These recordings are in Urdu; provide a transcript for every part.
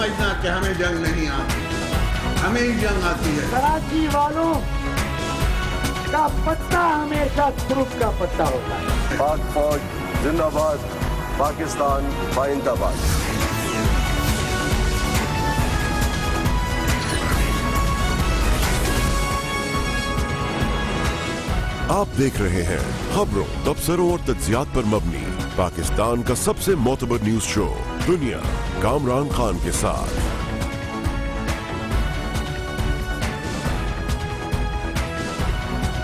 سمجھنا کہ ہمیں جنگ نہیں آتی، ہمیں ہی جنگ آتی ہے۔ کراچی والوں کا پتہ ہمیشہ ترک کا پتہ ہوتا ہے۔ پاک فوج زندہ باد، پاکستان بائندہ باد۔ آپ دیکھ رہے ہیں خبروں، تبصروں اور تجزیات پر مبنی پاکستان کا سب سے معتبر نیوز شو دنیا، کامران خان کے ساتھ۔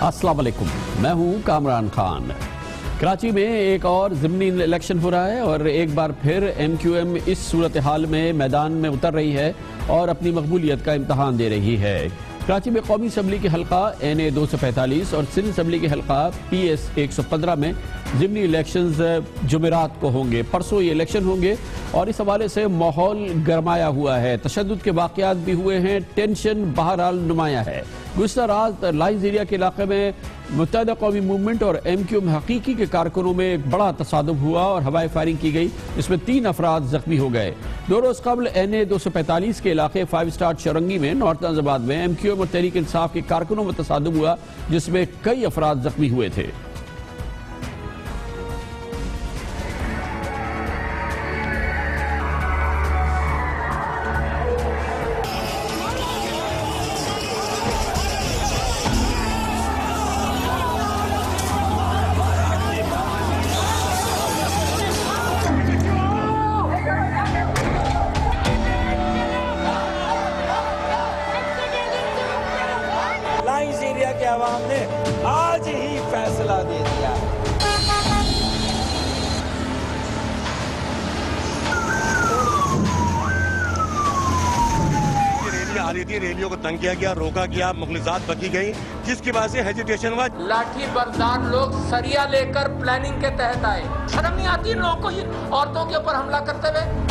السلام علیکم، میں ہوں کامران خان۔ کراچی میں ایک اور ضمنی الیکشن ہو رہا ہے اور ایک بار پھر ایم کیو ایم اس صورتحال میں میدان میں اتر رہی ہے اور اپنی مقبولیت کا امتحان دے رہی ہے۔ کراچی میں قومی اسمبلی کے حلقہ NA 245 اور سندھ اسمبلی کے حلقہ PS 115 میں ضمنی الیکشنز جمعرات کو ہوں گے۔ پرسوں یہ الیکشن ہوں گے اور اس حوالے سے ماحول گرمایا ہوا ہے، تشدد کے واقعات بھی ہوئے ہیں، ٹینشن بہرحال نمایاں ہے۔ گزشتہ رات لائنز ایریا کے علاقے میں متحدہ قومی موومنٹ اور ایم کیو ایم حقیقی کے کارکنوں میں ایک بڑا تصادم ہوا اور ہوائی فائرنگ کی گئی، جس میں 3 افراد زخمی ہو گئے۔ 2 روز قبل NA 245 کے علاقے 5 اسٹار چورنگی میں نارتھ نازآباد میں ایم کیو ایم اور تحریک انصاف کے کارکنوں میں تصادم ہوا، جس میں کئی افراد زخمی ہوئے تھے۔ لائنز ایریا کے عوام نے آج ہی فیصلہ دے دیا ہے۔ ریلی آ رہی تھی، ریلیوں کو تنگ کیا گیا، روکا گیا، مخلصات بکی گئی، جس کی وجہ سے ہیجیٹیشن ہوا۔ لاٹھی بردار لوگ سریا لے کر پلاننگ کے تحت آئے۔ شرم نہیں آتی ان لوگوں کو یہ عورتوں کے اوپر حملہ کرتے ہوئے؟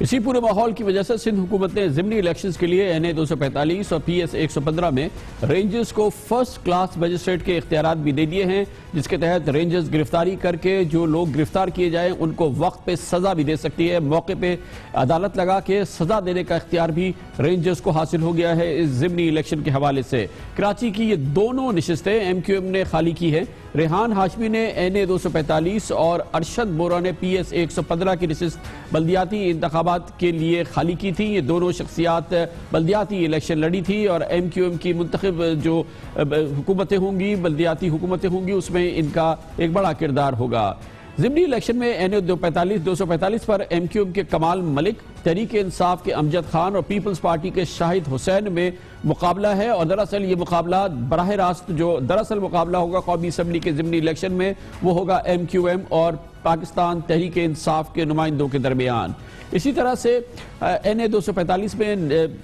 اسی پورے ماحول کی وجہ سے سندھ حکومت نے ضمنی الیکشنز کے لیے NA 245 اور PS 115 میں رینجرز کو فرسٹ کلاس مجسٹریٹ کے اختیارات بھی دے دیے ہیں، جس کے تحت رینجرز گرفتاری کر کے جو لوگ گرفتار کیے جائیں ان کو وقت پہ سزا بھی دے سکتی ہے۔ موقع پہ عدالت لگا کے سزا دینے کا اختیار بھی رینجرز کو حاصل ہو گیا ہے اس ضمنی الیکشن کے حوالے سے۔ کراچی کی یہ دونوں نشستیں ایم کیو ایم نے خالی کی ہیں۔ ریحان ہاشمی نے NA 245 اور ارشد بورا نے PS 115 کی نشست بلدیاتی انتخابات کے لیے خالی کی تھی۔ یہ دونوں شخصیات بلدیاتی الیکشن لڑی تھی اور ایم کیو ایم کی منتخب جو حکومتیں ہوں گی، بلدیاتی حکومتیں ہوں گی، اس میں ان کا ایک بڑا کردار ہوگا۔ ضمنی الیکشن میں NA 245 پر ایم کیو ایم کے کمال ملک، تحریک انصاف کے امجد خان اور پیپلز پارٹی کے شاہد حسین میں مقابلہ ہے اور دراصل یہ مقابلہ براہ راست جو دراصل مقابلہ ہوگا قومی اسمبلی کے ضمنی الیکشن میں، وہ ہوگا ایم کیو ایم اور پاکستان تحریک انصاف کے نمائندوں کے درمیان۔ اسی طرح سے NA 245 میں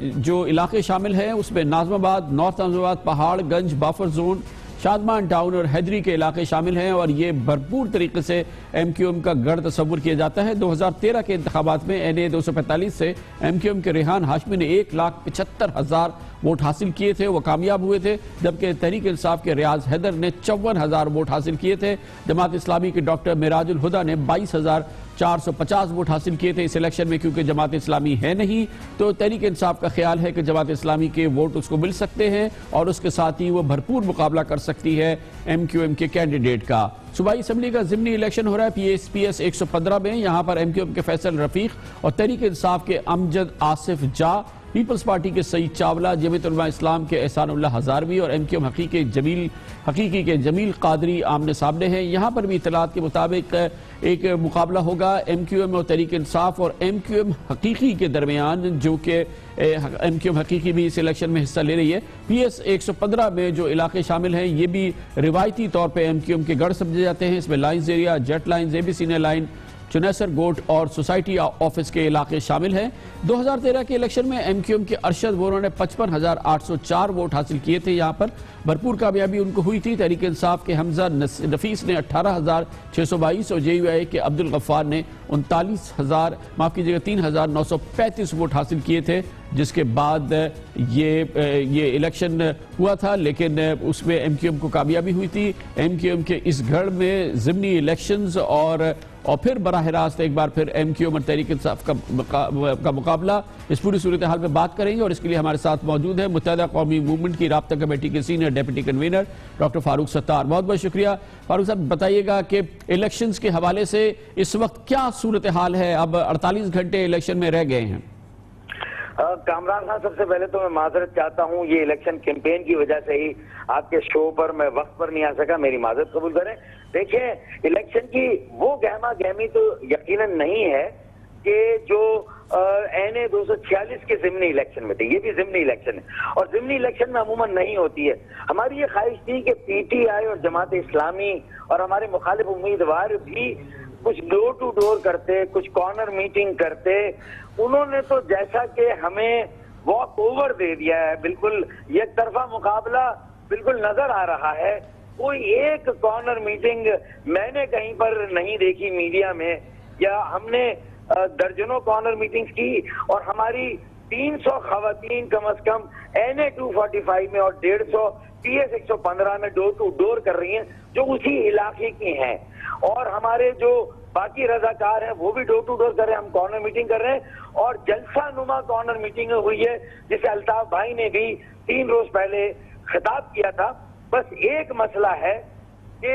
جو علاقے شامل ہیں اس میں ناظم آباد، نارتھ ناظم آباد، پہاڑ گنج، بافر زون، شادمان ٹاؤن اور حیدری کے علاقے شامل ہیں اور یہ بھرپور طریقے سے ایم کیو ایم کا گڑھ تصور کیا جاتا ہے۔ 2013 کے انتخابات میں NA 245 سے ایم کیو ایم کے ریحان ہاشمی نے 1,75,000 ووٹ حاصل کیے تھے، وہ کامیاب ہوئے تھے، جبکہ تحریک انصاف کے ریاض حیدر نے 54,000 ووٹ حاصل کیے تھے۔ جماعت اسلامی کے ڈاکٹر معراج الہدیٰ نے 22,450 ووٹ حاصل کیے تھے اس الیکشن میں۔ کیونکہ جماعت اسلامی ہے نہیں تو تحریک انصاف کا خیال ہے کہ جماعت اسلامی کے ووٹ اس کو مل سکتے ہیں اور اس کے ساتھ ہی وہ بھرپور مقابلہ کر سکتی ہے ایم کیو ایم کے کینڈیڈیٹ کا۔ صوبائی اسمبلی کا ضمنی الیکشن ہو رہا ہے PS 115 میں۔ یہاں پر ایم کیو ایم کے فیصل رفیق اور تحریک انصاف کے امجد آصف جا، پیپلز پارٹی کے سعید چاولہ، جمعیت علماء اسلام کے احسان اللہ ہزاروی اور ایم کیو ایم حقیقی کے جمیل قادری آمنے سامنے ہیں۔ یہاں پر بھی اطلاعات کے مطابق ایک مقابلہ ہوگا ایم کیو ایم اور تحریک انصاف اور ایم کیو ایم حقیقی کے درمیان، جو کہ ایم کیو ایم حقیقی بھی اس الیکشن میں حصہ لے رہی ہے۔ PS 115 میں جو علاقے شامل ہیں یہ بھی روایتی طور پہ ایم کیو ایم کے گڑھ سمجھے جاتے ہیں۔ اس میں lines area, jet lines, ABC line, Chanesar Goth اور سوسائٹی آفس کے علاقے شامل ہیں۔ 2013 کے الیکشن میں ایم کیو ایم کے ارشد بورا نے 55,804 ووٹ حاصل کیے تھے۔ یہاں پر بھرپور کامیابی ان کو ہوئی تھی۔ تحریک انصاف کے حمزہ نفیس نے 18,622 اور JUI کے عبد الغفار نے 3,935 ووٹ حاصل کیے تھے، جس کے بعد یہ الیکشن ہوا تھا، لیکن اس میں ایم کیو ایم کو کامیابی ہوئی تھی۔ ایم کیو ایم کے اس گھڑ میں ضمنی الیکشنز اور اور پھر براہ راست ایک بار پھر ایم کیو ایم اور تحریک انصاف کا مقابلہ. اس پوری صورتحال پہ بات کریں گے اور اس کے لیے ہمارے ساتھ موجود ہے متحدہ قومی موومنٹ کی رابطہ کمیٹی کے senior deputy convener doctor Farooq Sattar. بہت بہت شکریہ. فاروق صاحب بتائیے گا کہ الیکشنز کے حوالے سے اس وقت کیا صورتحال ہے؟ اب 48 گھنٹے الیکشن میں رہ گئے ہیں. کامران خان، سب سے پہلے تو میں معذرت چاہتا ہوں، یہ الیکشن کیمپین کی وجہ سے ہی آپ کے شو پر میں وقت پر نہیں آ سکا، میری معذرت قبول کریں. دیکھیں، الیکشن کی وہ گہما گہمی تو یقیناً نہیں ہے کہ جو این اے 246 کے ضمنی الیکشن میں تھے. یہ بھی ضمنی الیکشن ہے اور ضمنی الیکشن میں عموماً نہیں ہوتی ہے. ہماری یہ خواہش تھی کہ پی ٹی آئی اور جماعت اسلامی اور ہمارے مخالف امیدوار بھی کچھ ڈور ٹو ڈور کرتے، کچھ کارنر میٹنگ کرتے. انہوں نے تو جیسا کہ ہمیں واک اوور دے دیا ہے، بالکل یک طرفہ مقابلہ بالکل نظر آ رہا ہے. کوئی ایک کارنر میٹنگ میں نے کہیں پر نہیں دیکھی میڈیا میں، یا ہم نے درجنوں کارنر میٹنگز کی اور ہماری 300 خواتین کم از کم این اے 245 میں اور 150 پی ایس 115 میں ڈور ٹو ڈور کر رہی ہیں جو اسی علاقے کی ہیں. اور ہمارے جو باقی رضاکار ہیں وہ بھی ڈور ٹو ڈور کر رہے ہیں، ہم کارنر میٹنگ کر رہے ہیں. اور جلسہ نما کارنر میٹنگ ہوئی ہے جسے الطاف بھائی نے بھی 3 روز پہلے خطاب کیا تھا. بس ایک مسئلہ ہے کہ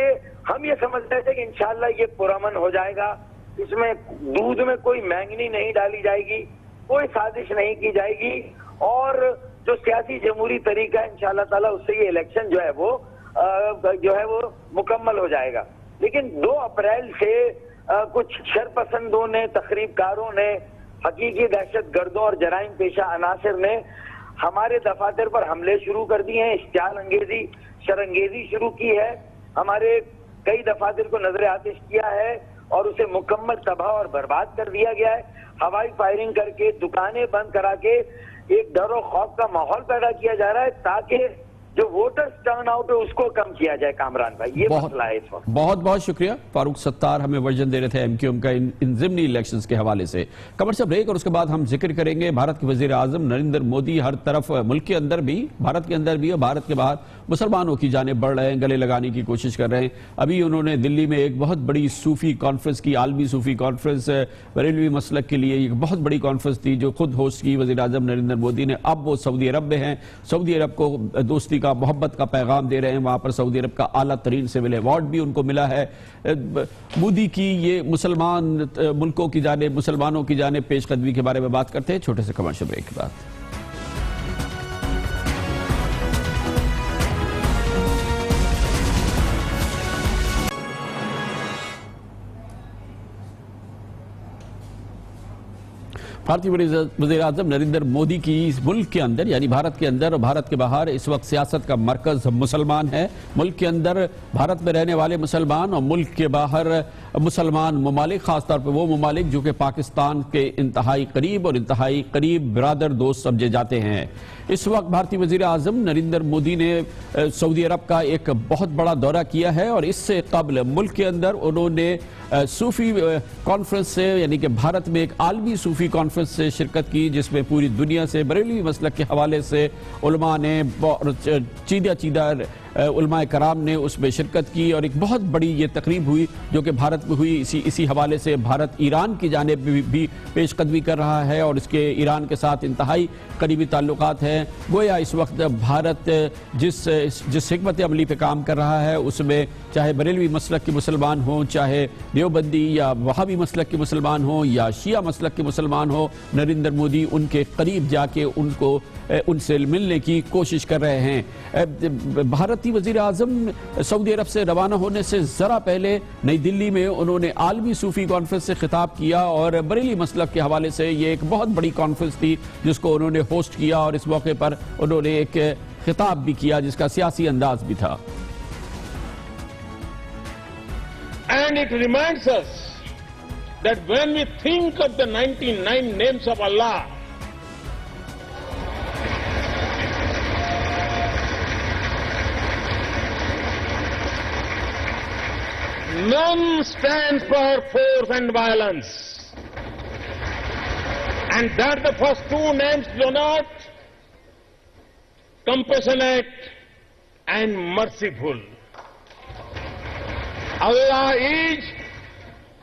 ہم یہ سمجھتے تھے کہ انشاءاللہ یہ پرامن ہو جائے گا، اس میں دودھ میں کوئی مہنگنی نہیں ڈالی جائے گی، کوئی سازش نہیں کی جائے گی، اور جو سیاسی جمہوری طریقہ ہے انشاءاللہ تعالیٰ اس سے یہ الیکشن جو ہے وہ مکمل ہو جائے گا. لیکن 2 اپریل سے کچھ شرپسندوں نے، تخریب کاروں نے، حقیقی دہشت گردوں اور جرائم پیشہ عناصر نے ہمارے دفاتر پر حملے شروع کر دیے ہیں، اشتعال انگیزی، شرانگیزی شروع کی ہے، ہمارے کئی دفاتر کو نظر آتش کیا ہے اور اسے مکمل تباہ اور برباد کر دیا گیا ہے. ہوائی فائرنگ کر کے، دکانیں بند کرا کے ایک ڈر و خوف کا ماحول پیدا کیا جا رہا ہے تاکہ جو ووٹرز ٹرن آؤٹ ہے اس کو کم کیا جائے. کامران بھائی، یہ مسئلہ ہے اس وقت. بہت بہت شکریہ. فاروق ستار ہمیں ورژن دے رہے تھے ایم کیو ایم کا ان ضمنی الیکشنز کے حوالے سے. کمرشل بریک اور اس کے بعد ہم ذکر کریں گے بھارت کے وزیر اعظم نریندر مودی ہر طرف ملک کے اندر بھی، بھارت کے اندر بھی اور بھارت کے باہر مسلمانوں کی جانب بڑھ رہے ہیں، گلے لگانے کی کوشش کر رہے ہیں. ابھی انہوں نے دلی میں ایک بہت بڑی صوفی کانفرنس کی، عالمی صوفی کانفرنس بریلوی مسلک کے لیے ایک بہت بڑی کانفرنس تھی جو خود ہوسٹ کی وزیر اعظم نریندر مودی نے. اب وہ سعودی عرب میں ہیں، سعودی عرب کو دوستی کا، محبت کا پیغام دے رہے ہیں. وہاں پر سعودی عرب کا اعلیٰ ترین سول ایوارڈ بھی ان کو ملا ہے. مودی کی یہ مسلمان ملکوں کی جانب، مسلمانوں کی جانب پیش قدمی کے بارے میں بات کرتے ہیں چھوٹے سے کمرشل بریک کے بعد. بھارتی وزیر اعظم نریندر مودی کی ملک کے اندر یعنی بھارت کے اندر اور بھارت کے باہر اس وقت سیاست کا مرکز مسلمان ہے. ملک کے اندر بھارت میں رہنے والے مسلمان اور ملک کے باہر مسلمان ممالک، خاص طور پر وہ ممالک جو کہ پاکستان کے انتہائی قریب اور انتہائی قریب برادر دوست سمجھے جاتے ہیں. اس وقت بھارتی وزیر اعظم نریندر مودی نے سعودی عرب کا ایک بہت بڑا دورہ کیا ہے اور اس سے قبل ملک کے اندر انہوں نے صوفی کانفرنس سے یعنی کہ بھارت میں ایک عالمی صوفی کانفرنس سے شرکت کی جس میں پوری دنیا سے بریلوی مسلک کے حوالے سے علماء نے، چیدہ علماء کرام نے اس میں شرکت کی اور ایک بہت بڑی یہ تقریب ہوئی جو کہ بھارت میں ہوئی. اسی حوالے سے بھارت ایران کی جانب بھی پیش قدمی کر رہا ہے اور اس کے ایران کے ساتھ انتہائی قریبی تعلقات ہیں. گویا اس وقت بھارت جس حکمت عملی پہ کام کر رہا ہے اس میں چاہے بریلوی مسلک کے مسلمان ہوں، چاہے دیوبندی یا وہابی مسلک کے مسلمان ہوں یا شیعہ مسلک کے مسلمان ہوں، نریندر مودی ان کے قریب جا کے ان سے ملنے کی کوشش کر رہے ہیں. بھارتی وزیر اعظم سعودی عرب سے روانہ ہونے سے ذرا پہلے نئی دلی میں انہوں نے عالمی صوفی کانفرنس سے خطاب کیا اور بریلی مسلک کے حوالے سے یہ ایک بہت بڑی کانفرنس تھی جس کو انہوں نے ہوسٹ کیا اور اس موقع پر انہوں نے ایک خطاب بھی کیا جس کا سیاسی انداز بھی تھا. And it reminds us that when we think of the 99 names of Allah, none stands for force and violence. And that the first 2 names denote compassionate and merciful. Allah is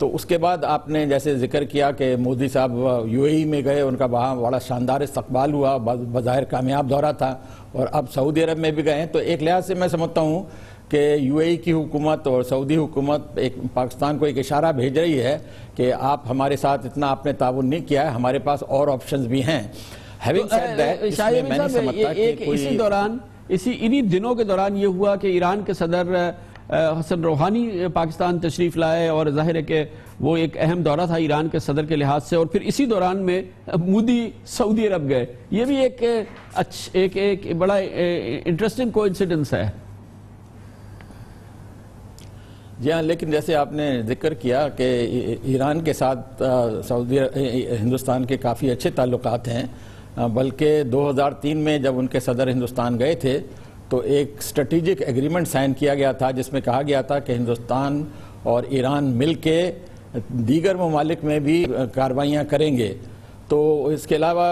تو اس کے بعد آپ نے جیسے ذکر کیا کہ مودی صاحب یو اے ای میں گئے، ان کا وہاں بڑا شاندار استقبال ہوا، بظاہر کامیاب دورہ تھا، اور اب سعودی عرب میں بھی گئے ہیں. تو ایک لحاظ سے میں سمجھتا ہوں کہ یو اے ای کی حکومت اور سعودی حکومت پاکستان کو ایک اشارہ بھیج رہی ہے کہ آپ ہمارے ساتھ اتنا آپ نے تعاون نہیں کیا ہے، ہمارے پاس اور آپشنز بھی ہیں. انہی دنوں کے دوران یہ ہوا کہ ایران کے صدر حسن روحانی پاکستان تشریف لائے، اور ظاہر ہے کہ وہ ایک اہم دورہ تھا ایران کے صدر کے لحاظ سے، اور پھر اسی دوران میں مودی سعودی عرب گئے. یہ بھی ایک بڑا انٹرسٹنگ کوئنسیڈنس ہے. جی ہاں، لیکن جیسے آپ نے ذکر کیا کہ ایران کے ساتھ ہندوستان کے کافی اچھے تعلقات ہیں، بلکہ 2003 میں جب ان کے صدر ہندوستان گئے تھے تو ایک اسٹریٹجک ایگریمنٹ سائن کیا گیا تھا جس میں کہا گیا تھا کہ ہندوستان اور ایران مل کے دیگر ممالک میں بھی کارروائیاں کریں گے. تو اس کے علاوہ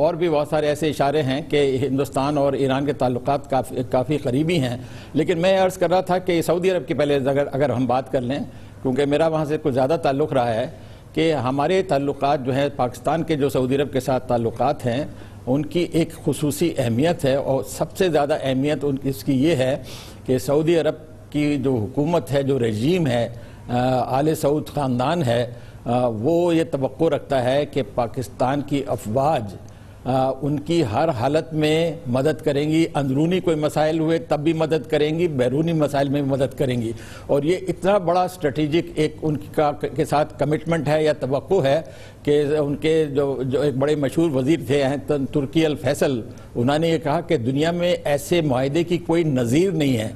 اور بھی بہت سارے ایسے اشارے ہیں کہ ہندوستان اور ایران کے تعلقات کافی قریبی ہیں. لیکن میں عرض کر رہا تھا کہ سعودی عرب کی پہلے اگر ہم بات کر لیں، کیونکہ میرا وہاں سے کچھ زیادہ تعلق رہا ہے، کہ ہمارے تعلقات جو ہیں پاکستان کے جو سعودی عرب کے ساتھ تعلقات ہیں ان کی ایک خصوصی اہمیت ہے، اور سب سے زیادہ اہمیت اس کی یہ ہے کہ سعودی عرب کی جو حکومت ہے، جو رجیم ہے، آل سعود خاندان ہے، وہ یہ توقع رکھتا ہے کہ پاکستان کی افواج ان کی ہر حالت میں مدد کریں گی. اندرونی کوئی مسائل ہوئے تب بھی مدد کریں گی، بیرونی مسائل میں بھی مدد کریں گی. اور یہ اتنا بڑا اسٹریٹجک ایک ان کے ساتھ کمٹمنٹ ہے یا توقع ہے کہ ان کے جو ایک بڑے مشہور وزیر تھے ترکی الفیصل، انہوں نے یہ کہا کہ دنیا میں ایسے معاہدے کی کوئی نظیر نہیں ہے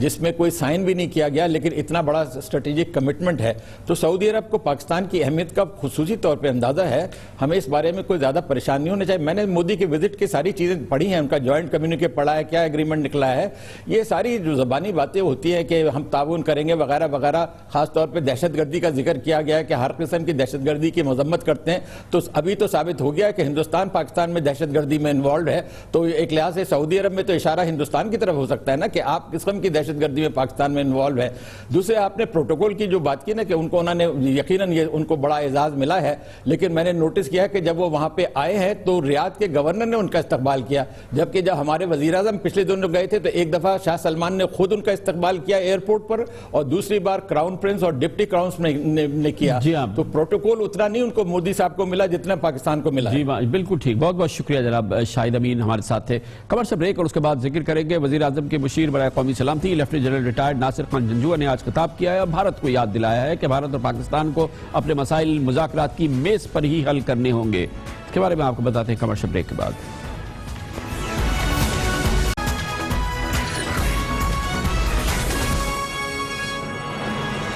جس میں کوئی سائن بھی نہیں کیا گیا، لیکن اتنا بڑا اسٹریٹجک کمٹمنٹ ہے. تو سعودی عرب کو پاکستان کی اہمیت کا خصوصی طور پہ اندازہ ہے. ہمیں اس بارے میں کوئی زیادہ پریشان نہیں ہونا چاہیے. میں نے مودی کی وزٹ کی ساری چیزیں پڑھی ہیں، ان کا جوائنٹ کمیونیکے پڑھا ہے، کیا ایگریمنٹ نکلا ہے. یہ ساری جو زبانی باتیں ہوتی ہیں کہ ہم تعاون کریں گے وغیرہ وغیرہ، خاص طور پہ دہشت گردی کا ذکر کیا گیا ہے کہ ہر قسم کی دہشت گردی کی مذمت کرتے ہیں. تو ابھی تو ثابت ہو گیا کہ ہندوستان پاکستان میں دہشت گردی میں انوالوڈ ہے. تو ایک لحاظ سے سعودی عرب میں تو اشارہ ہندوستان کی طرف ہو سکتا ہے نا کہ آپ کس قسم کی دہشت گردی میں پاکستان میں انوالو ہے. دوسرے آپ نے پروٹوکول کی جو بات کی نا کہ انہوں نے یقیناً یہ ان کو بڑا اعزاز ملا ہے، لیکن میں نے نوٹس کیا کہ جب وہ وہاں پہ آئے ہیں تو ریاض کے گورنر نے ان کا استقبال کیا، جبکہ جب ہمارے وزیر اعظم پچھلے دنوں گئے تھے تو ایک دفعہ شاہ سلمان نے خود ان کا استقبال کیا ایئرپورٹ پر، اور دوسری بار کراؤن پرنس اور ڈپٹی کراؤن نے کیا. تو پروٹوکول اتنا نہیں ان کو مودی صاحب کو ملا جتنا پاکستان کو ملا. جی بالکل ٹھیک. بہت بہت شکریہ جناب شاہد امین ہمارے ساتھ تھے. خبر سے بریک اور اس کے بعد ذکر کریں گے وزیر اعظم کے مشیر برائے قومی سلامتی lieutenant general retired Nasir Khan جھنجھوا نے آج خطاب کیا ہے اور بھارت کو یاد دلایا ہے کہ بھارت اور پاکستان کو اپنے مسائل مذاکرات کی میز پر ہی حل کرنے ہوں گے. اس کے بارے میں آپ کو بتاتے ہیں کمرشل بریک کے بعد.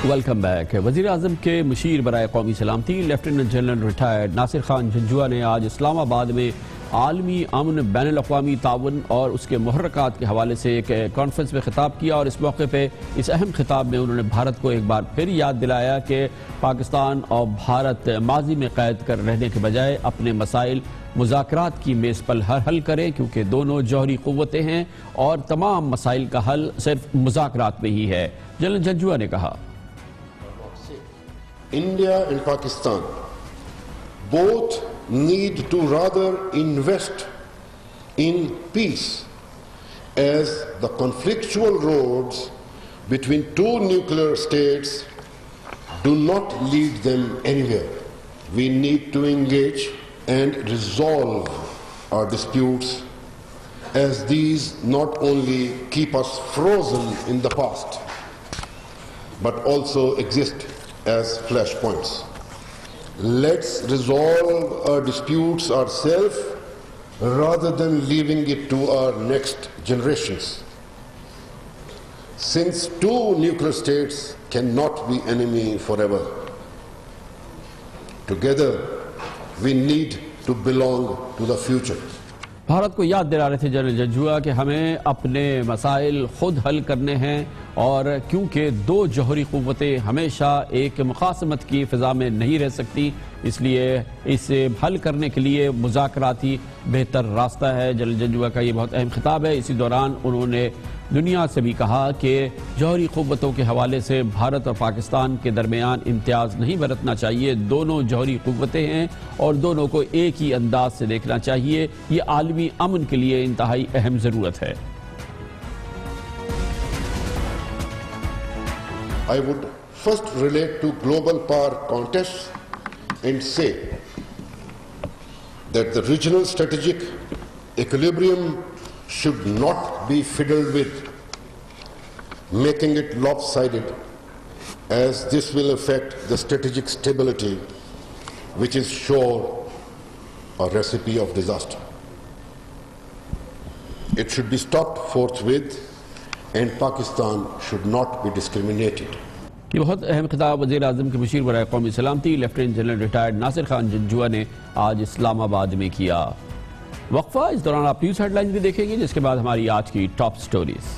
Welcome back. وزیر اعظم کے مشیر برائے قومی سلامتی lieutenant general retired Nasir Khan جھنجھوا نے آج اسلام آباد میں عالمی امن، بین الاقوامی تعاون اور اس کے محرکات کے حوالے سے ایک کانفرنس میں خطاب کیا، اور اس موقع پہ اس اہم خطاب میں انہوں نے بھارت کو ایک بار پھر یاد دلایا کہ پاکستان اور بھارت ماضی میں قید کر رہنے کے بجائے اپنے مسائل مذاکرات کی میز پر حل کریں، کیونکہ دونوں جوہری قوتیں ہیں اور تمام مسائل کا حل صرف مذاکرات میں ہی ہے. جنرل جھنجھوا نے کہا India and Pakistan both need to rather invest in peace, as the conflictual roads between two nuclear states do not lead them anywhere. We need to engage and resolve our disputes, as these not only keep us frozen in the past but also exist as flashpoints. Let's resolve our disputes ourselves rather than leaving it to our next generations. Since two nuclear states cannot be enemy forever, together we need to belong to the future. Bharat کو یاد دلا رہے تھے جنرل جھنجھوا کہ ہمیں اپنے مسائل خود حل کرنے ہیں، اور کیونکہ دو جوہری قوتیں ہمیشہ ایک مخاصمت کی فضا میں نہیں رہ سکتی، اس لیے اسے حل کرنے کے لیے مذاکرات ہی بہتر راستہ ہے. جنرل جھنجھوا کا یہ بہت اہم خطاب ہے. اسی دوران انہوں نے دنیا سے بھی کہا کہ جوہری قوتوں کے حوالے سے بھارت اور پاکستان کے درمیان امتیاز نہیں برتنا چاہیے. دونوں جوہری قوتیں ہیں اور دونوں کو ایک ہی انداز سے دیکھنا چاہیے. یہ عالمی امن کے لیے انتہائی اہم ضرورت ہے. I would first relate to global power contests and say that the regional strategic equilibrium should not be fiddled with, making it lopsided, as this will affect the strategic stability, which is sure a recipe of disaster. It should be stopped forthwith, and Pakistan should not be discriminated. یہ بہت اہم خطاب وزیر اعظم کے مشیر برائے قومی سلامتی lieutenant general retired Nasir Khan Janjua نے آج اسلام آباد میں کیا. وقفہ. اس دوران آپ نیوز ہیڈ لائنز بھی دیکھیں گے، جس کے بعد ہماری آج کی ٹاپ سٹوریز.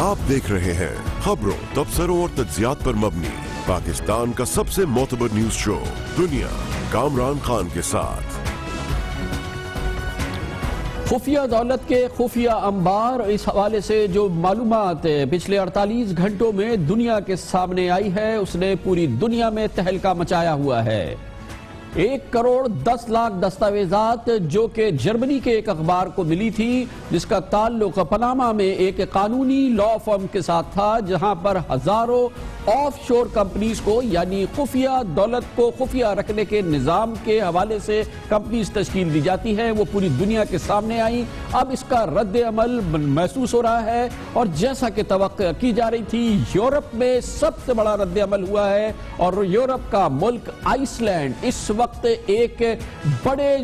آپ دیکھ رہے ہیں خبروں، تبصروں اور تجزیات پر مبنی پاکستان کا سب سے معتبر نیوز شو دنیا، کامران خان کے ساتھ. خفیہ دولت کے خفیہ انبار، اس حوالے سے جو معلومات پچھلے 48 گھنٹوں میں دنیا کے سامنے آئی ہے، اس نے پوری دنیا میں تہلکہ مچایا ہوا ہے. 1 کروڑ 10 لاکھ دستاویزات جو کہ جرمنی کے ایک اخبار کو ملی تھی، جس کا تعلق پاناما میں ایک قانونی لا فرم کے ساتھ تھا، جہاں پر ہزاروں آف شور کمپنیز کو، یعنی خفیہ دولت کو خفیہ رکھنے کے نظام کے حوالے سے کمپنیز تشکیل دی جاتی ہیں، وہ پوری دنیا کے سامنے آئیں. اب اس کا رد عمل محسوس ہو رہا ہے، اور جیسا کہ توقع کی جا رہی تھی، یورپ میں سب سے بڑا رد عمل ہوا ہے. اور یورپ کا ملک آئس لینڈ اس وقت ایک بڑے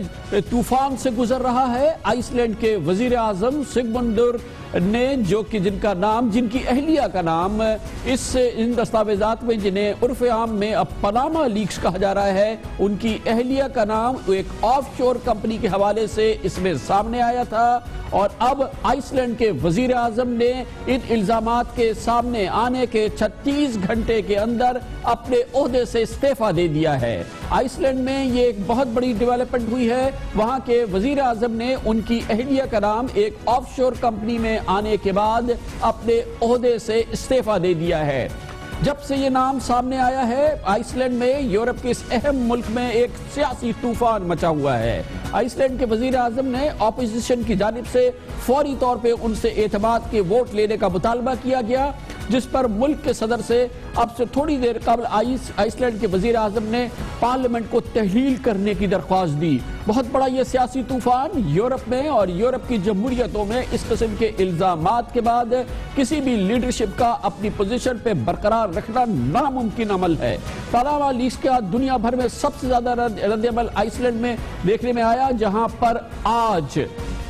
طوفان سے گزر رہا ہے. آئس لینڈ کے وزیر اعظم سگمنڈر نے، جو کہ جن کی اہلیہ کا نام ان دستاویزات میں، جنہیں عرف عام میں اب پاناما لیکس کہا جا رہا ہے، ان کی اہلیہ کا نام ایک آف شور کمپنی کے حوالے سے اس میں سامنے آیا تھا. اور اب آئس لینڈ کے وزیر اعظم نے ان الزامات کے سامنے آنے کے 36 گھنٹے کے اندر اپنے عہدے سے استعفیٰ دے دیا ہے. آئس لینڈ میں یہ ایک بہت بڑی ڈیولپمنٹ ہوئی ہے. وہاں کے وزیر اعظم نے ان کی اہلیہ کا نام ایک آف شور کمپنی میں آنے کے بعد اپنے عہدے سے استعفیٰ دے دیا ہے. جب سے یہ نام سامنے آیا ہے، آئس لینڈ میں، یورپ کے اس اہم ملک میں ایک سیاسی طوفان مچا ہوا ہے. آئس لینڈ کے وزیر اعظم نے اپوزیشن کی جانب سے فوری طور پہ ان سے اعتماد کے ووٹ لینے کا مطالبہ کیا گیا، جس پر ملک کے صدر سے اب سے تھوڑی دیر قبل آئس لینڈ کے وزیر اعظم نے پارلیمنٹ کو تحلیل کرنے کی درخواست دی. بہت بڑا یہ سیاسی طوفان یورپ میں اور یورپ کی جمہوریتوں میں اس قسم کے الزامات کے بعد کسی بھی لیڈرشپ کا اپنی پوزیشن پہ برقرار رکھنا ناممکن عمل ہے. پاناما لیکس کے بعد دنیا بھر میں سب سے زیادہ رد عمل آئس لینڈ میں دیکھنے میں آیا، جہاں پر آج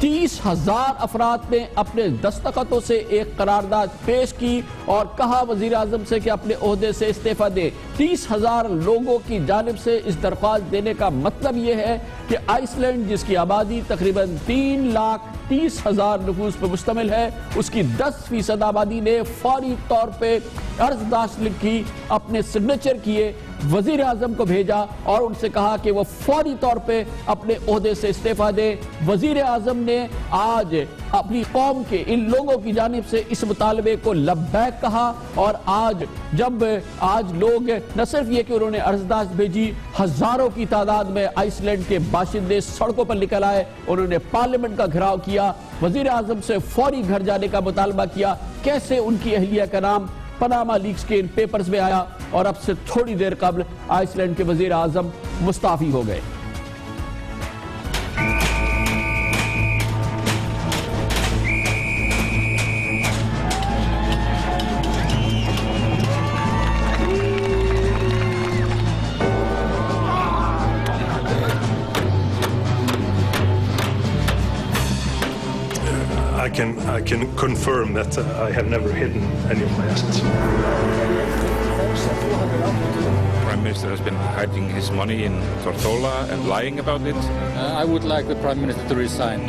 30,000 افراد نے اپنے دستخطوں سے ایک قرارداد پیش کی اور کہا وزیر اعظم سے کہ اپنے عہدے سے استعفیٰ دے. 30,000 لوگوں کی جانب سے اس درخواست دینے کا مطلب یہ ہے کہ آئس لینڈ، جس کی آبادی تقریباً 3,30,000 نفوس پر مشتمل ہے، اس کی 10% آبادی نے فوری طور پہ عرضداشت لکھی، اپنے سگنیچر کیے، وزیر اعظم کو بھیجا اور ان سے کہا کہ وہ فوری طور پہ اپنے عہدے سے استعفیٰ دے. وزیر اعظم نے آج اپنی قوم کے ان لوگوں کی جانب سے اس مطالبے کو لبیک کہا، اور آج لوگ نہ صرف یہ کہ انہوں نے عرضداشت بھیجی، ہزاروں کی تعداد میں آئس لینڈ کے باشندے سڑکوں پر نکل آئے، انہوں نے پارلیمنٹ کا گھیراؤ کیا، وزیر اعظم سے فوری گھر جانے کا مطالبہ کیا. کیسے ان کی اہلیہ کا نام پاناما لیکس کے ان پیپرز میں آیا، اور اب سے تھوڑی دیر قبل آئس لینڈ کے وزیر اعظم مستعفی ہو گئے. I can confirm that I have never hidden any of my assets. Prime Minister has been hiding his money in Tortola and lying about it. I would like the Prime Minister to resign.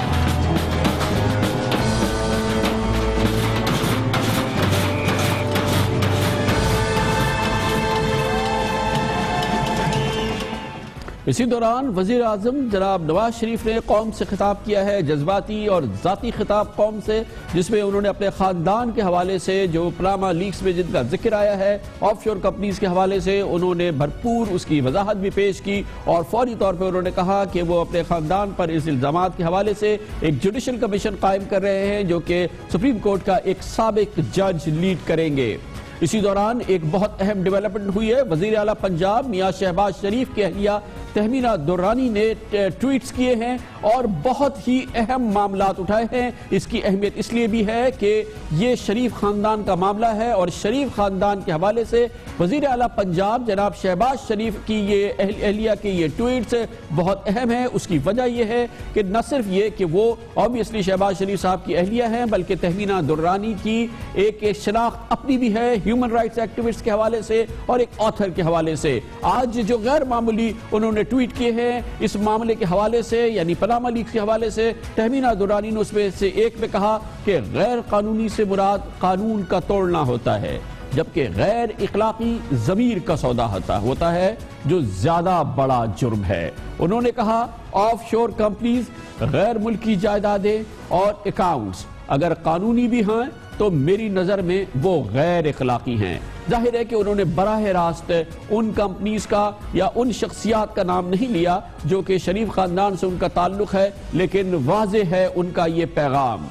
اسی دوران وزیر اعظم جناب نواز شریف نے قوم سے خطاب کیا ہے، جذباتی اور ذاتی خطاب قوم سے، جس میں انہوں نے اپنے خاندان کے حوالے سے جو پاناما لیکس میں جن کا ذکر آیا ہے، آف شور کمپنیز کے حوالے سے انہوں نے بھرپور اس کی وضاحت بھی پیش کی، اور فوری طور پہ انہوں نے کہا کہ وہ اپنے خاندان پر اس الزامات کے حوالے سے ایک جوڈیشل کمیشن قائم کر رہے ہیں جو کہ سپریم کورٹ کا ایک سابق جج لیڈ کریں گے۔ اسی دوران ایک بہت اہم ڈیولپمنٹ ہوئی ہے۔ وزیر اعلیٰ پنجاب میاں شہباز شریف کی اہلیہ تہمینہ درانی نے ٹویٹس کیے ہیں اور بہت ہی اہم معاملات اٹھائے ہیں۔ اس کی اہمیت اس لیے بھی ہے کہ یہ شریف خاندان کا معاملہ ہے، اور شریف خاندان کے حوالے سے وزیر اعلیٰ پنجاب جناب شہباز شریف کی یہ اہلیہ کے یہ ٹویٹس بہت اہم ہیں۔ اس کی وجہ یہ ہے کہ نہ صرف یہ کہ وہ obviously شہباز شریف صاحب کی اہلیہ ہیں، بلکہ تہمینہ درانی کی ایک شناخت اپنی بھی ہے ہیومن رائٹس ایکٹیوسٹ کے حوالے سے اور ایک آتھر کے حوالے سے۔ آج جو غیر معمولی انہوں نے ٹویٹ کیے ہیں اس معاملے کے حوالے سے، یعنی پاناما لیکس کے حوالے سے، تہمینہ درانی نے اس میں سے ایک میں کہا کہ غیر قانونی سے مراد قانون کا توڑنا ہوتا ہے، جبکہ غیر اخلاقی ضمیر کا سودا ہوتا ہے جو زیادہ بڑا جرم ہے۔ انہوں نے کہا آف شور کمپنیز، غیر ملکی جائیدادیں اور اکاؤنٹس اگر قانونی بھی ہیں تو میری نظر میں وہ غیر اخلاقی ہیں۔ ظاہر ہے کہ انہوں نے براہ راست ان کمپنیز کا یا ان شخصیات کا نام نہیں لیا جو کہ شریف خاندان سے ان کا تعلق ہے، لیکن واضح ہے ان کا یہ پیغام۔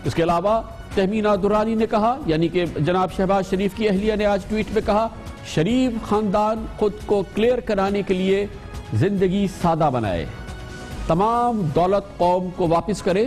اس کے علاوہ تہمینہ درانی نے کہا، یعنی کہ جناب شہباز شریف کی اہلیہ نے آج ٹویٹ میں کہا، شریف خاندان خود کو کلیئر کرانے کے لیے زندگی سادہ بنائے، تمام دولت قوم کو واپس کرے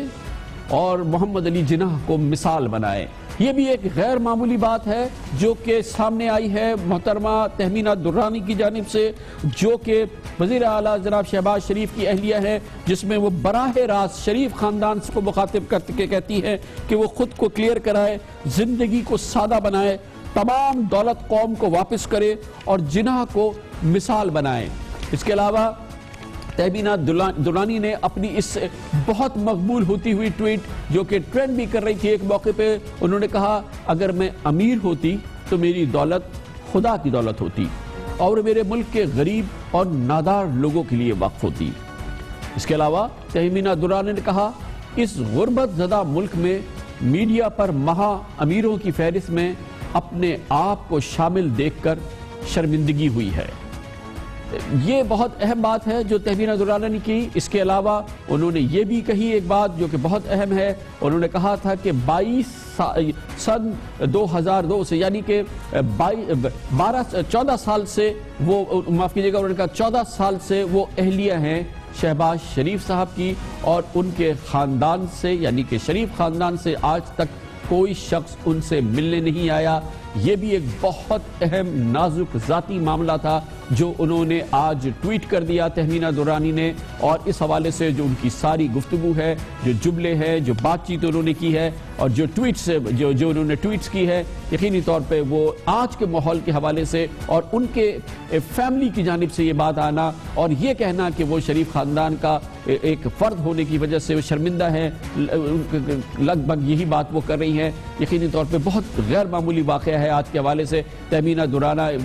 اور محمد علی جناح کو مثال بنائے۔ یہ بھی ایک غیر معمولی بات ہے جو کہ سامنے آئی ہے محترمہ تہمینہ درانی کی جانب سے، جو کہ وزیر اعلیٰ جناب شہباز شریف کی اہلیہ ہے، جس میں وہ براہ راست شریف خاندان کو مخاطب کر کے کہتی ہے کہ وہ خود کو کلیئر کرائے، زندگی کو سادہ بنائے، تمام دولت قوم کو واپس کرے اور جناح کو مثال بنائے۔ اس کے علاوہ تہمینہ درانی نے اپنی اس بہت مقبول ہوتی ہوئی ٹویٹ جو کہ ٹرینڈ بھی کر رہی تھی ایک موقع پہ، انہوں نے کہا اگر میں امیر ہوتی تو میری دولت خدا کی دولت ہوتی اور میرے ملک کے غریب اور نادار لوگوں کے لیے وقف ہوتی۔ اس کے علاوہ تہمینہ درانی نے کہا اس غربت زدہ ملک میں میڈیا پر مہا امیروں کی فہرست میں اپنے آپ کو شامل دیکھ کر شرمندگی ہوئی ہے۔ یہ بہت اہم بات ہے جو تہمینہ درانی نے کی۔ اس کے علاوہ انہوں نے یہ بھی کہی ایک بات جو کہ بہت اہم ہے، انہوں نے کہا تھا کہ 2002 سے یعنی کہ 14 سال سے وہ معاف کیجیے گا، انہوں نے کہا 14 سال سے وہ اہلیہ ہیں شہباز شریف صاحب کی، اور ان کے خاندان سے یعنی کہ شریف خاندان سے آج تک کوئی شخص ان سے ملنے نہیں آیا۔ یہ بھی ایک بہت اہم نازک ذاتی معاملہ تھا جو انہوں نے آج ٹویٹ کر دیا تہمینہ درانی نے، اور اس حوالے سے جو ان کی ساری گفتگو ہے، جو جملے ہیں، جو بات چیت انہوں نے کی ہے اور جو انہوں نے ٹویٹس کی ہے، یقینی طور پہ وہ آج کے ماحول کے حوالے سے اور ان کے فیملی کی جانب سے یہ بات آنا اور یہ کہنا کہ وہ شریف خاندان کا ایک فرد ہونے کی وجہ سے وہ شرمندہ ہیں، لگ بھگ یہی بات وہ کر رہی ہیں، یقینی طور پہ بہت غیر معمولی واقعہ ہے آج کے حوالے سے۔ تہمینہ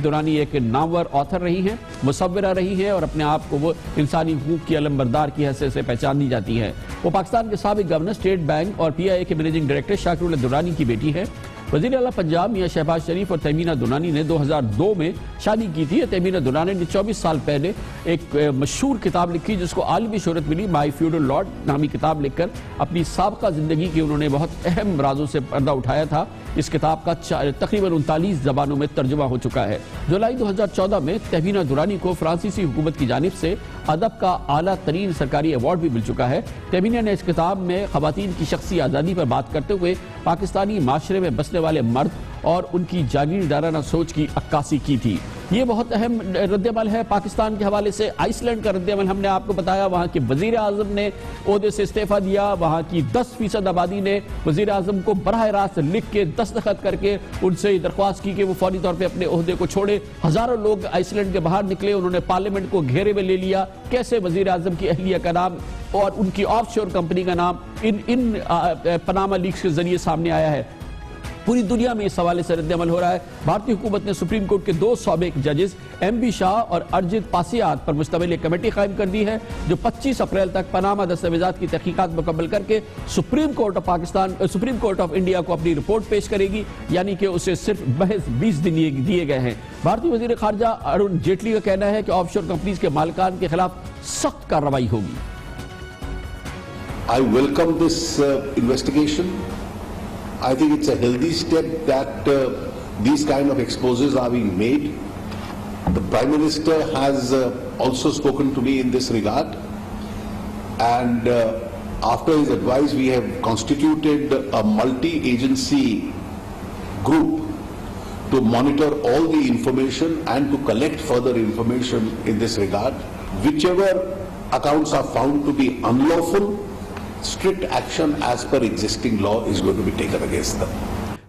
درانی ایک نامور آتھر رہی ہیں، مصورہ رہی ہیں، اور اپنے آپ کو وہ انسانی حقوق کی علمبردار کی حیثیت سے پہچانی جاتی ہیں۔ وہ پاکستان کے سابق گورنر اسٹیٹ بینک اور PIA کے منیجنگ ڈائریکٹر شاکر اللہ درانی کی بیٹی ہے۔ وزیر اعلیٰ پنجاب میاں شہباز شریف اور تہمینہ درانی نے 2002 میں شادی کی تھی۔ تہمینہ درانی نے 24 سال پہلے ایک مشہور کتاب لکھی جس کو عالمی شہرت ملی، مائی فیوڈل لارڈ نامی کتاب لکھ کر اپنی سابقہ زندگی کی انہوں نے بہت اہم رازوں سے پردہ اٹھایا تھا۔ اس کتاب کا تقریباً 39 زبانوں میں ترجمہ ہو چکا ہے۔ جولائی 2014 میں تہمینہ درانی کو فرانسیسی حکومت کی جانب سے ادب کا اعلیٰ ترین سرکاری ایوارڈ بھی مل چکا ہے۔ تہمینہ نے اس کتاب میں خواتین کی شخصی آزادی پر بات کرتے ہوئے پاکستانی معاشرے میں بسنے والے مرد اور ان کی جاگیردارانہ سوچ کی عکاسی کی تھی۔ یہ بہت اہم رد عمل ہے پاکستان کے حوالے سے۔ آئس لینڈ کا رد عمل ہم نے آپ کو بتایا، وہاں کے وزیر اعظم نے عہدے سے استعفیٰ دیا، وہاں کی 10% آبادی نے وزیر اعظم کو براہ راست لکھ کے دستخط کر کے ان سے درخواست کی کہ وہ فوری طور پہ اپنے عہدے کو چھوڑے۔ ہزاروں لوگ آئس لینڈ کے باہر نکلے، انہوں نے پارلیمنٹ کو گھیرے میں لے لیا۔ کیسے وزیر اعظم کی اہلیہ کا نام اور ان کی آف شور کمپنی کا نام ان پاناما لیکس کے ذریعے سامنے آیا ہے۔ پوری دنیا میں اس حوالے سے رد عمل ہو رہا ہے۔ بھارتی حکومت نے سپریم کورٹ کے 2 سابق ججز ایم بی شاہ اور ارجت پاسیات پر مشتمل ایک کمیٹی قائم کر دی ہے جو 25 اپریل تک پاناما دستاویزات کی تحقیقات مکمل کر کے سپریم کورٹ آف انڈیا کو اپنی رپورٹ پیش کرے گی، یعنی کہ اسے صرف محض 20 دن دیے گئے ہیں۔ بھارتی وزیر خارجہ ارون جیٹلی کا کہنا ہے کہ آف شور کمپنیز کے مالکان کے خلاف سخت کارروائی ہوگی۔ I welcome this investigation. I think it's a healthy step that these kind of exposes are being made. The Prime Minister has also spoken to me in this regard, and after his advice we have constituted a multi-agency group to monitor all the information and to collect further information in this regard. Whichever accounts are found to be unlawful, strict action as per existing law is going to be taken against them.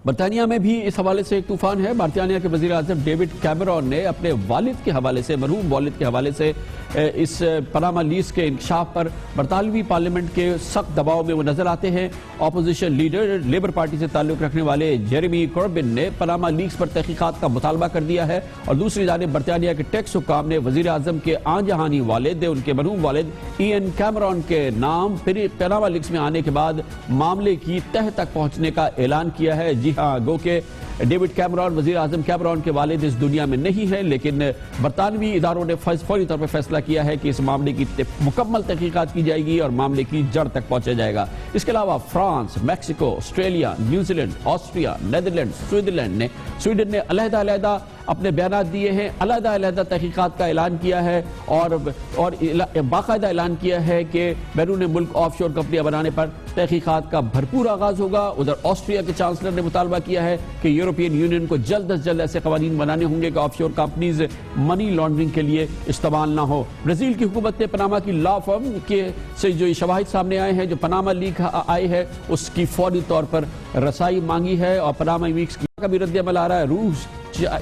برطانیہ میں بھی اس حوالے سے ایک طوفان ہے۔ برطانیہ کے وزیر اعظم ڈیوڈ کیمرون نے اپنے والد کے حوالے سے، مرحوم والد کے حوالے سے اس پاناما لیکس کے انکشاف پر برطانوی پارلیمنٹ کے سخت دباؤ میں وہ نظر آتے ہیں۔ اپوزیشن لیڈر لیبر پارٹی سے تعلق رکھنے والے جیریمی کوربن نے پاناما لیکس پر تحقیقات کا مطالبہ کر دیا ہے، اور دوسری جانب برطانیہ کے ٹیکس حکام نے وزیر اعظم کے آن جہانی والد، ان کے مرحوم والد ایئن کیمرون کے نام پاناما لیکس میں آنے کے بعد معاملے کی تہہ تک پہنچنے کا اعلان کیا ہے۔ جی ہاں، گو کہ ڈیوڈ کیمرون، وزیر اعظم کیمرون کے والد اس دنیا میں نہیں ہیں، لیکن برطانوی اداروں نے فوری طور پر فیصلہ کیا ہے کہ اس معاملے کی مکمل تحقیقات کی جائے گی اور معاملے کی جڑ تک پہنچا جائے گا۔ اس کے علاوہ France, Mexico, Australia, New Zealand, Austria, Netherland, Sweden نے علیحدہ اپنے بیانات دیے ہیں، علیحدہ تحقیقات کا اعلان کیا ہے اور باقاعدہ اعلان کیا ہے کہ بیرون ملک آف شور کمپنیاں بنانے پر تحقیقات کا بھرپور آغاز ہوگا۔ ادھر آسٹریا کے چانسلر نے مطالبہ کیا ہے کہ یورپین یونین کو جلد از جلد ایسے قوانین بنانے ہوں گے کہ آف شور کمپنیز منی لانڈرنگ کے لیے استعمال نہ ہو۔ برازیل کی حکومت نے پاناما کی لا فرم سے جو شواہد سامنے آئے ہیں، جو پاناما لیک آئے ہے، اس کی فوری طور پر رسائی مانگی ہے، اور پاناما لیکس کا بھی رد عمل آ رہا ہے۔ روس،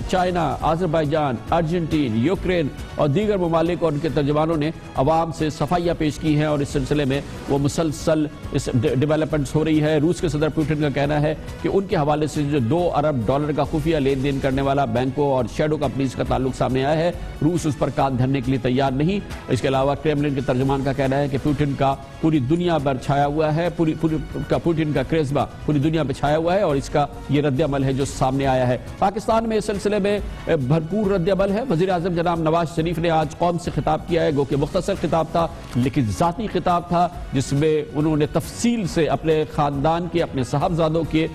چائنا، آذربائیجان، ارجنٹین، یوکرین اور دیگر ممالک اور ان کے ترجمانوں نے عوام سے صفائیاں پیش کی ہیں، اور اس سلسلے میں وہ مسلسل اس ڈیولپمنٹس ہو رہی ہے۔ روس کے صدر پوٹن کا کہنا ہے کہ ان کے حوالے سے جو $2 ارب کا خفیہ لین دین کرنے والا بینکوں اور شیڈو کمپنیز کا تعلق سامنے آیا ہے، روس اس پر کان دھرنے کے لیے تیار نہیں۔ اس کے علاوہ کریملن کے ترجمان کا کہنا ہے کہ پوٹن کا پوری دنیا پر چھایا ہوا ہے، پوٹن کا کرزمہ پوری دنیا پہ چھایا ہوا ہے، اور اس کا یہ رد عمل ہے جو سامنے آیا ہے۔ پاکستان میں اس سلسلے میں بھرپور رد عمل ہے۔ وزیر اعظم جناب نواز شریف نے آج قوم سے خطاب کیا ہے، گو کہ مختصر خطاب تھا لیکن ذاتی خطاب تھا، جس میں انہوں نے تفصیل سے اپنے خاندان کے، اپنے صاحبزادوں کے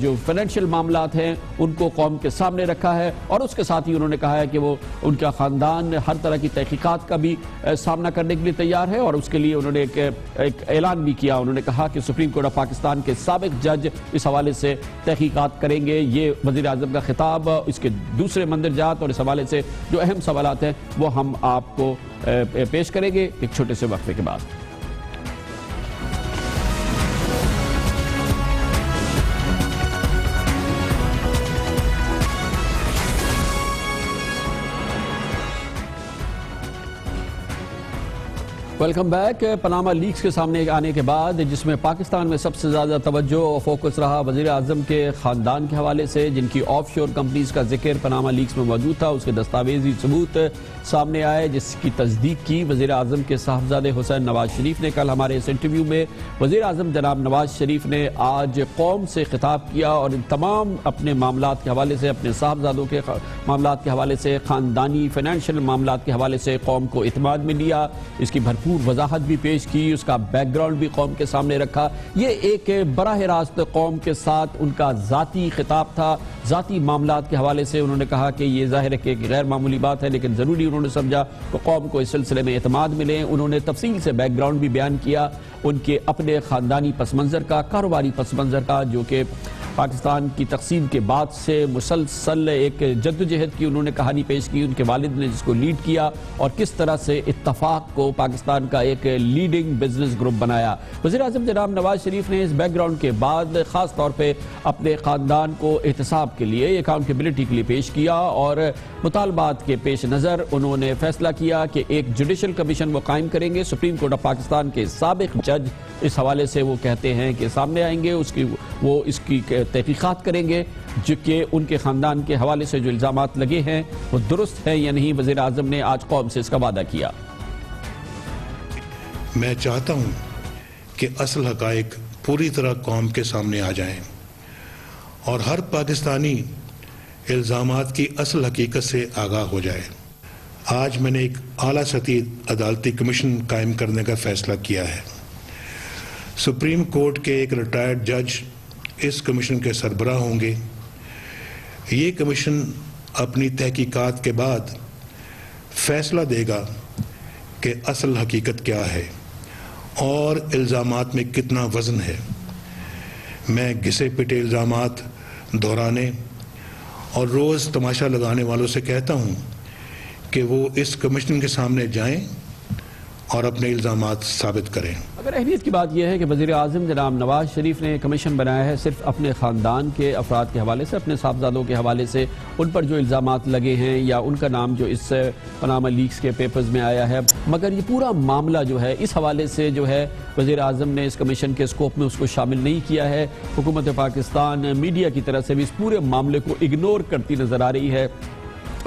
جو فائنینشیل معاملات ہیں ان کو قوم کے سامنے رکھا ہے، اور اس کے ساتھ ہی انہوں نے کہا ہے کہ وہ ان کا خاندان ہر طرح کی تحقیقات کا بھی سامنا کرنے کے لیے تیار ہے، اور اس کے لیے انہوں نے ایک اعلان بھی کیا۔ انہوں نے کہا کہ سپریم کورٹ آف پاکستان کے سابق جج اس حوالے سے تحقیقات کریں گے۔ یہ وزیر اعظم کا خطاب، اس کے دوسرے مندرجات اور اس حوالے سے جو اہم سوالات ہیں وہ ہم آپ کو پیش کریں گے ایک چھوٹے سے وقفے کے بعد۔ Welcome back. پاناما لیکس کے سامنے آنے کے بعد، جس میں پاکستان میں سب سے زیادہ توجہ اور فوکس رہا وزیر اعظم کے خاندان کے حوالے سے، جن کی آف شور کمپنیز کا ذکر پاناما لیکس میں موجود تھا، اس کے دستاویزی ثبوت سامنے آئے جس کی تصدیق کی وزیر اعظم کے صاحبزادے حسین نواز شریف نے۔ کل ہمارے اس انٹرویو میں وزیر اعظم جناب نواز شریف نے آج قوم سے خطاب کیا اور ان تمام اپنے معاملات کے حوالے سے، اپنے صاحبزادوں کے معاملات کے حوالے سے، خاندانی فائنینشیل معاملات کے حوالے سے قوم کو اعتماد میں لیا، اس کی بھرپور وضاحت بھی پیش کی، اس کا بیک گراؤنڈ بھی قوم کے سامنے رکھا۔ یہ ایک براہ راست قوم کے ساتھ ان کا ذاتی خطاب تھا، ذاتی معاملات کے حوالے سے انہوں نے کہا کہ یہ ظاہر ہے کہ ایک غیر معمولی بات ہے، لیکن ضروری انہوں نے سمجھا کہ قوم کو اس سلسلے میں اعتماد ملے۔ انہوں نے تفصیل سے بیک گراؤنڈ بھی بیان کیا ان کے اپنے خاندانی پس منظر کا، کاروباری پس منظر کا، جو کہ پاکستان کی تقسیم کے بعد سے مسلسل ایک جدوجہد کی انہوں نے کہانی پیش کی، ان کے والد نے جس کو لیڈ کیا اور کس طرح سے اتفاق کو پاکستان کا ایک لیڈنگ بزنس گروپ بنایا۔ وزیر اعظم جناب نواز شریف نے اس بیک گراؤنڈ کے بعد خاص طور پہ اپنے خاندان کو احتساب کے لیے، اکاؤنٹیبلٹی کے لیے پیش کیا، اور مطالبات کے پیش نظر انہوں نے فیصلہ کیا کہ ایک جوڈیشل کمیشن وہ قائم کریں گے۔ سپریم کورٹ آف پاکستان کے سابق جج اس حوالے سے وہ کہتے ہیں کہ سامنے آئیں گے، اس کی تحقیقات کریں گے جو کہ ان کے خاندان کے حوالے سے جو الزامات لگے ہیں وہ درست ہیں یا نہیں. وزیر اعظم نے آج قوم سے اس کا وعدہ کیا. میں چاہتا ہوں کہ اصل حقائق پوری طرح قوم کے سامنے آ جائیں اور ہر پاکستانی الزامات کی اصل حقیقت سے آگاہ ہو جائے. آج میں نے ایک اعلیٰ سطحی عدالتی کمیشن قائم کرنے کا فیصلہ کیا ہے. سپریم کورٹ کے ایک ریٹائرڈ جج اس کمیشن کے سربراہ ہوں گے. یہ کمیشن اپنی تحقیقات کے بعد فیصلہ دے گا کہ اصل حقیقت کیا ہے اور الزامات میں کتنا وزن ہے. میں گھسے پٹے الزامات دہرانے اور روز تماشا لگانے والوں سے کہتا ہوں کہ وہ اس کمیشن کے سامنے جائیں اور اپنے الزامات ثابت کریں. اگر اہمیت کی بات یہ ہے کہ وزیر اعظم جناب نواز شریف نے کمیشن بنایا ہے صرف اپنے خاندان کے افراد کے حوالے سے، اپنے صاحبزادوں کے حوالے سے، ان پر جو الزامات لگے ہیں یا ان کا نام جو اس پاناما لیکس کے پیپرز میں آیا ہے، مگر یہ پورا معاملہ جو ہے اس حوالے سے جو ہے وزیر اعظم نے اس کمیشن کے اسکوپ میں اس کو شامل نہیں کیا ہے. حکومت پاکستان میڈیا کی طرف سے بھی اس پورے معاملے کو اگنور کرتی نظر آ رہی ہے.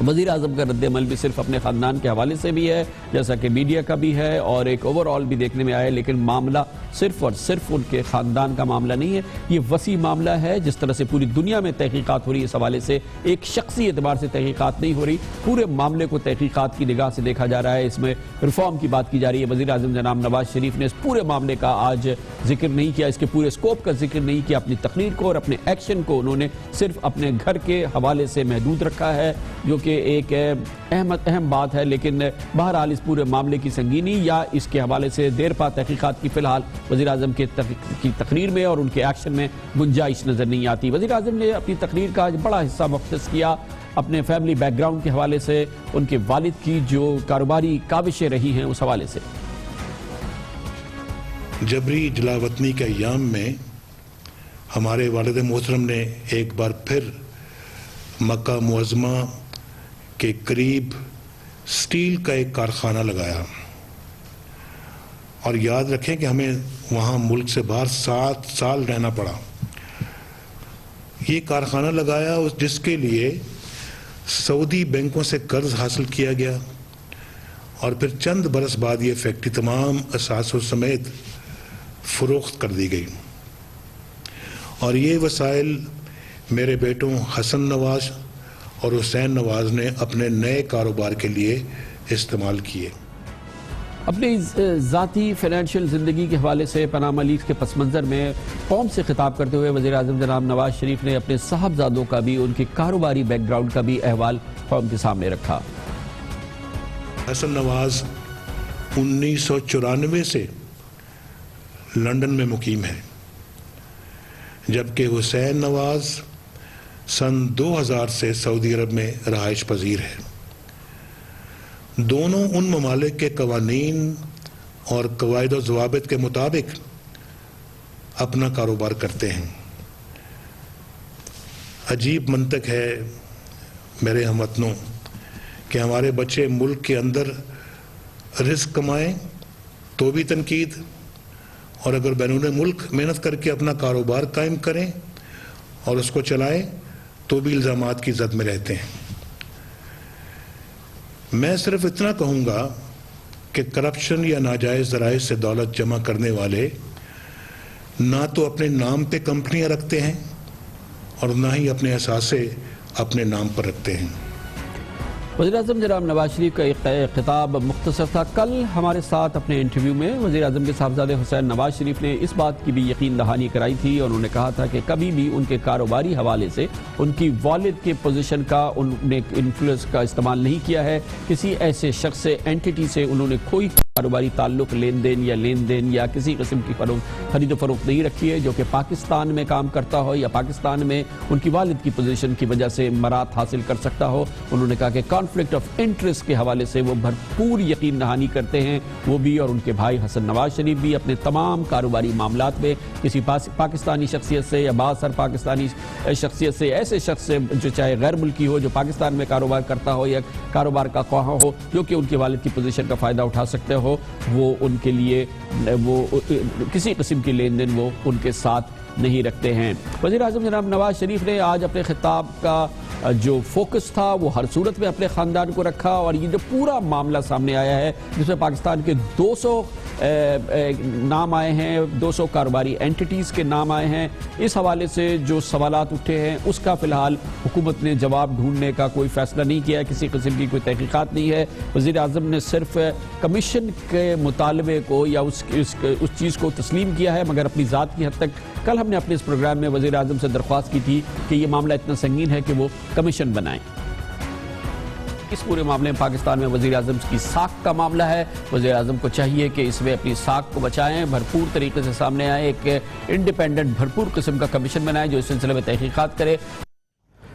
وزیر اعظم کا رد عمل بھی صرف اپنے خاندان کے حوالے سے بھی ہے جیسا کہ میڈیا کا بھی ہے اور ایک اوورآل بھی دیکھنے میں آیا ہے، لیکن معاملہ صرف اور صرف ان کے خاندان کا معاملہ نہیں ہے. یہ وسیع معاملہ ہے. جس طرح سے پوری دنیا میں تحقیقات ہو رہی ہے اس حوالے سے، ایک شخصی اعتبار سے تحقیقات نہیں ہو رہی، پورے معاملے کو تحقیقات کی نگاہ سے دیکھا جا رہا ہے. اس میں ریفارم کی بات کی جا رہی ہے. وزیر اعظم جناب نواز شریف نے اس پورے معاملے کا آج ذکر نہیں کیا، اس کے پورے اسکوپ کا ذکر نہیں کیا. اپنی تقریر کو اور اپنے ایکشن کو انہوں نے صرف اپنے گھر کے حوالے سے محدود رکھا ہے، جو کہ ایک اہم بات ہے. لیکن بہرحال اس پورے معاملے کی سنگینی یا اس کے حوالے سے دیر پا تحقیقات کی فی الحال وزیر اعظم کی تقریر میں اور ان کے ایکشن میں گنجائش نظر نہیں آتی. وزیر اعظم نے اپنی تقریر کا بڑا حصہ مختص کیا اپنے فیملی بیک گراؤنڈ کے حوالے سے، ان کے والد کی جو کاروباری کاوشیں رہی ہیں اس حوالے سے. جبری جلا وطنی کے ایام میں ہمارے والد محترم نے ایک بار پھر مکہ معظمہ کے قریب سٹیل کا ایک کارخانہ لگایا، اور یاد رکھیں کہ ہمیں وہاں ملک سے باہر 7 سال رہنا پڑا. یہ کارخانہ لگایا جس کے لیے سعودی بینکوں سے قرض حاصل کیا گیا، اور پھر چند برس بعد یہ فیکٹری تمام اثاثوں سمیت فروخت کر دی گئی. اور یہ وسائل میرے بیٹوں حسن نواز اور حسین نواز نے اپنے نئے کاروبار کے لیے استعمال کیے. اپنی ذاتی فائنینشیل زندگی کے حوالے سے پاناما لیکس کے پس منظر میں قوم سے خطاب کرتے ہوئے وزیر اعظم جناب نواز شریف نے اپنے صاحبزادوں کا بھی، ان کے کاروباری بیک گراؤنڈ کا بھی احوال قوم کے سامنے رکھا. حسن نواز 1994 سے لندن میں مقیم ہے، جبکہ حسین نواز سن 2000 سے سعودی عرب میں رہائش پذیر ہے. دونوں ان ممالک کے قوانین اور قواعد و ضوابط کے مطابق اپنا کاروبار کرتے ہیں. عجیب منطق ہے میرے ہم وطنوں کہ ہمارے بچے ملک کے اندر رزق کمائیں تو بھی تنقید، اور اگر بیرون ملک محنت کر کے اپنا کاروبار قائم کریں اور اس کو چلائیں تو بھی الزامات کی زد میں رہتے ہیں. میں صرف اتنا کہوں گا کہ کرپشن یا ناجائز ذرائع سے دولت جمع کرنے والے نہ تو اپنے نام پہ کمپنیاں رکھتے ہیں اور نہ ہی اپنے اثاثے اپنے نام پر رکھتے ہیں. وزیر اعظم جناب نواز شریف کا ایک خطاب مختصر تھا. کل ہمارے ساتھ اپنے انٹرویو میں وزیر اعظم کے صاحبزادے حسین نواز شریف نے اس بات کی بھی یقین دہانی کرائی تھی اور انہوں نے کہا تھا کہ کبھی بھی ان کے کاروباری حوالے سے ان کی والد کے پوزیشن کا انہوں نے انفلوئنس کا استعمال نہیں کیا ہے. کسی ایسے شخص سے، اینٹیٹی سے انہوں نے کوئی کاروباری تعلق، لین دین یا کسی قسم کی خرید و فروخت نہیں رکھی ہے جو کہ پاکستان میں کام کرتا ہو یا پاکستان میں ان کی والد کی پوزیشن کی وجہ سے مراد حاصل کر سکتا ہو. انہوں نے کہا کہ کانفلکٹ آف انٹرسٹ کے حوالے سے وہ بھرپور یقین دہانی کرتے ہیں، وہ بھی اور ان کے بھائی حسن نواز شریف بھی اپنے تمام کاروباری معاملات میں کسی پاکستانی شخصیت سے یا باہر پاکستانی شخصیت سے، ایسے شخص سے جو چاہے غیر ملکی ہو، جو پاکستان میں کاروبار کرتا ہو یا کاروبار کا خواہاں ہو، جو کہ ان کے والد کی پوزیشن کا فائدہ اٹھا سکتے ہو، وہ ان کے لیے وہ کسی قسم کی لین دین وہ ان کے ساتھ نہیں رکھتے ہیں۔ وزیر اعظم جناب نواز شریف نے آج اپنے خطاب کا جو فوکس تھا وہ ہر صورت میں اپنے خاندان کو رکھا، اور یہ جو پورا معاملہ سامنے آیا ہے جس میں پاکستان کے 200 نام آئے ہیں، 200 کاروباری اینٹیٹیز کے نام آئے ہیں، اس حوالے سے جو سوالات اٹھے ہیں اس کا فی الحال حکومت نے جواب ڈھونڈنے کا کوئی فیصلہ نہیں کیا، کسی قسم کی کوئی تحقیقات نہیں ہے۔ وزیر اعظم نے صرف کمیشن کے مطالبے کو یا اس چیز کو تسلیم کیا ہے، مگر اپنی ذات کی حد تک کل ہم نے اپنے اس پروگرام میں وزیر اعظم سے درخواست کی تھی کہ یہ معاملہ اتنا سنگین ہے کہ وہ کمیشن بنائیں۔ اس پورے معاملے میں پاکستان میں وزیر اعظم کی ساکھ کا معاملہ ہے۔ وزیر اعظم کو چاہیے کہ اس میں اپنی ساکھ کو بچائیں، بھرپور طریقے سے سامنے آئے، ایک انڈیپینڈنٹ بھرپور قسم کا کمیشن بنائے جو اس سلسلے میں تحقیقات کرے۔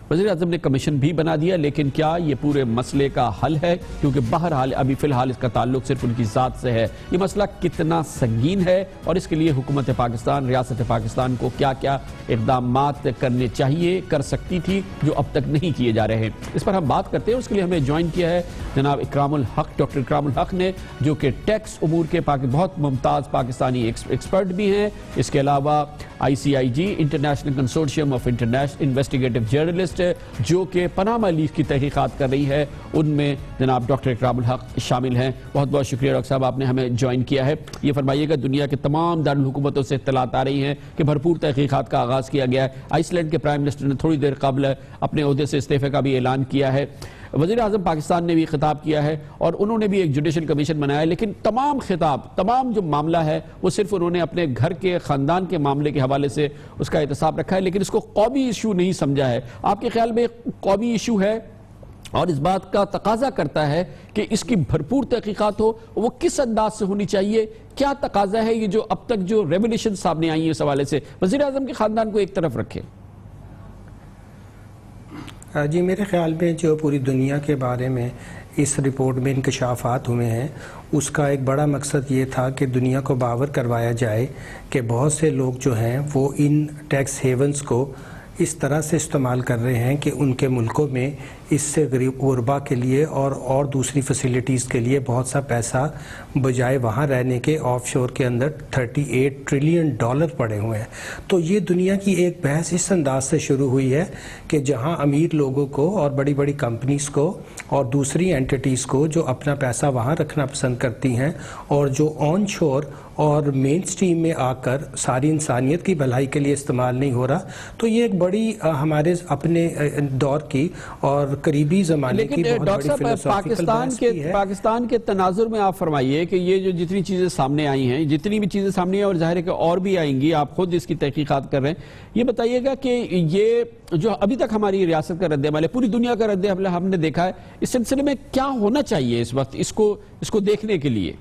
وزیر اعظم نے کمیشن بھی بنا دیا، لیکن کیا یہ پورے مسئلے کا حل ہے؟ کیونکہ بہرحال ابھی فی الحال اس کا تعلق صرف ان کی ذات سے ہے۔ یہ مسئلہ کتنا سنگین ہے اور اس کے لیے حکومت پاکستان، ریاست پاکستان کو کیا کیا اقدامات کرنے چاہیے، کر سکتی تھی، جو اب تک نہیں کیے جا رہے ہیں، اس پر ہم بات کرتے ہیں۔ اس کے لیے ہمیں جوائن کیا ہے جناب اکرام الحق، ڈاکٹر اکرام الحق نے، جو کہ ٹیکس امور کے بہت ممتاز پاکستانی ایکسپرٹ بھی ہیں، اس کے علاوہ ICIG international consortium of investigative journalist جو کہ پاناما لیکس کی تحقیقات کر رہی ہے، ان میں جناب ڈاکٹر اکرام الحق شامل ہیں۔ بہت بہت شکریہ ڈاکٹر صاحب، آپ نے ہمیں جوائن کیا ہے۔ یہ فرمائیے گا، دنیا کے تمام دارالحکومتوں سے اطلاعات آ رہی ہیں کہ بھرپور تحقیقات کا آغاز کیا گیا ہے۔ آئس لینڈ کے پرائم منسٹر نے تھوڑی دیر قبل اپنے عہدے سے استعفے کا بھی اعلان کیا ہے۔ وزیر اعظم پاکستان نے بھی خطاب کیا ہے اور انہوں نے بھی ایک جوڈیشل کمیشن بنایا ہے، لیکن تمام جو معاملہ ہے وہ صرف انہوں نے اپنے گھر کے خاندان کے معاملے کے حوالے سے اس کا احتساب رکھا ہے، لیکن اس کو قومی ایشو نہیں سمجھا ہے۔ آپ کے خیال میں قومی ایشو ہے اور اس بات کا تقاضا کرتا ہے کہ اس کی بھرپور تحقیقات ہو، وہ کس انداز سے ہونی چاہیے؟ کیا تقاضا ہے یہ جو اب تک جو ریولیشن سامنے آئی ہیں اس حوالے سے؟ وزیر اعظم کے خاندان کو ایک طرف رکھیں۔ جی، میرے خیال میں جو پوری دنیا کے بارے میں اس رپورٹ میں انکشافات ہوئے ہیں، اس کا ایک بڑا مقصد یہ تھا کہ دنیا کو باور کروایا جائے کہ بہت سے لوگ جو ہیں وہ ان ٹیکس ہیونز کو اس طرح سے استعمال کر رہے ہیں کہ ان کے ملکوں میں اس سے غربا کے لیے اور دوسری فیسیلیٹیز کے لیے بہت سا پیسہ بجائے وہاں رہنے کے آف شور کے اندر $38 ٹریلین پڑے ہوئے ہیں۔ تو یہ دنیا کی ایک بحث اس انداز سے شروع ہوئی ہے کہ جہاں امیر لوگوں کو اور بڑی بڑی کمپنیز کو اور دوسری اینٹیٹیز کو جو اپنا پیسہ وہاں رکھنا پسند کرتی ہیں اور جو آن شور اور مین سٹریم میں آ کر ساری انسانیت کی بھلائی کے لیے استعمال نہیں ہو رہا، تو یہ ایک بڑی ہمارے اپنے دور کی اور قریبی زمانے کی بہت بڑی فلسافیکل بحث کی ہے۔ پاکستان کے تناظر میں آپ فرمائیے کہ یہ جو جتنی چیزیں سامنے آئی ہیں، جتنی بھی چیزیں سامنے آئی اور ظاہر ہے کہ اور بھی آئیں گی، آپ خود اس کی تحقیقات کر رہے ہیں، یہ بتائیے گا کہ یہ جو ابھی تک ہماری ریاست کا رد عمل ہے، پوری دنیا کا رد عمل ہم نے دیکھا ہے، اس سلسلے میں کیا ہونا چاہیے اس وقت اس کو دیکھنے کے لیے؟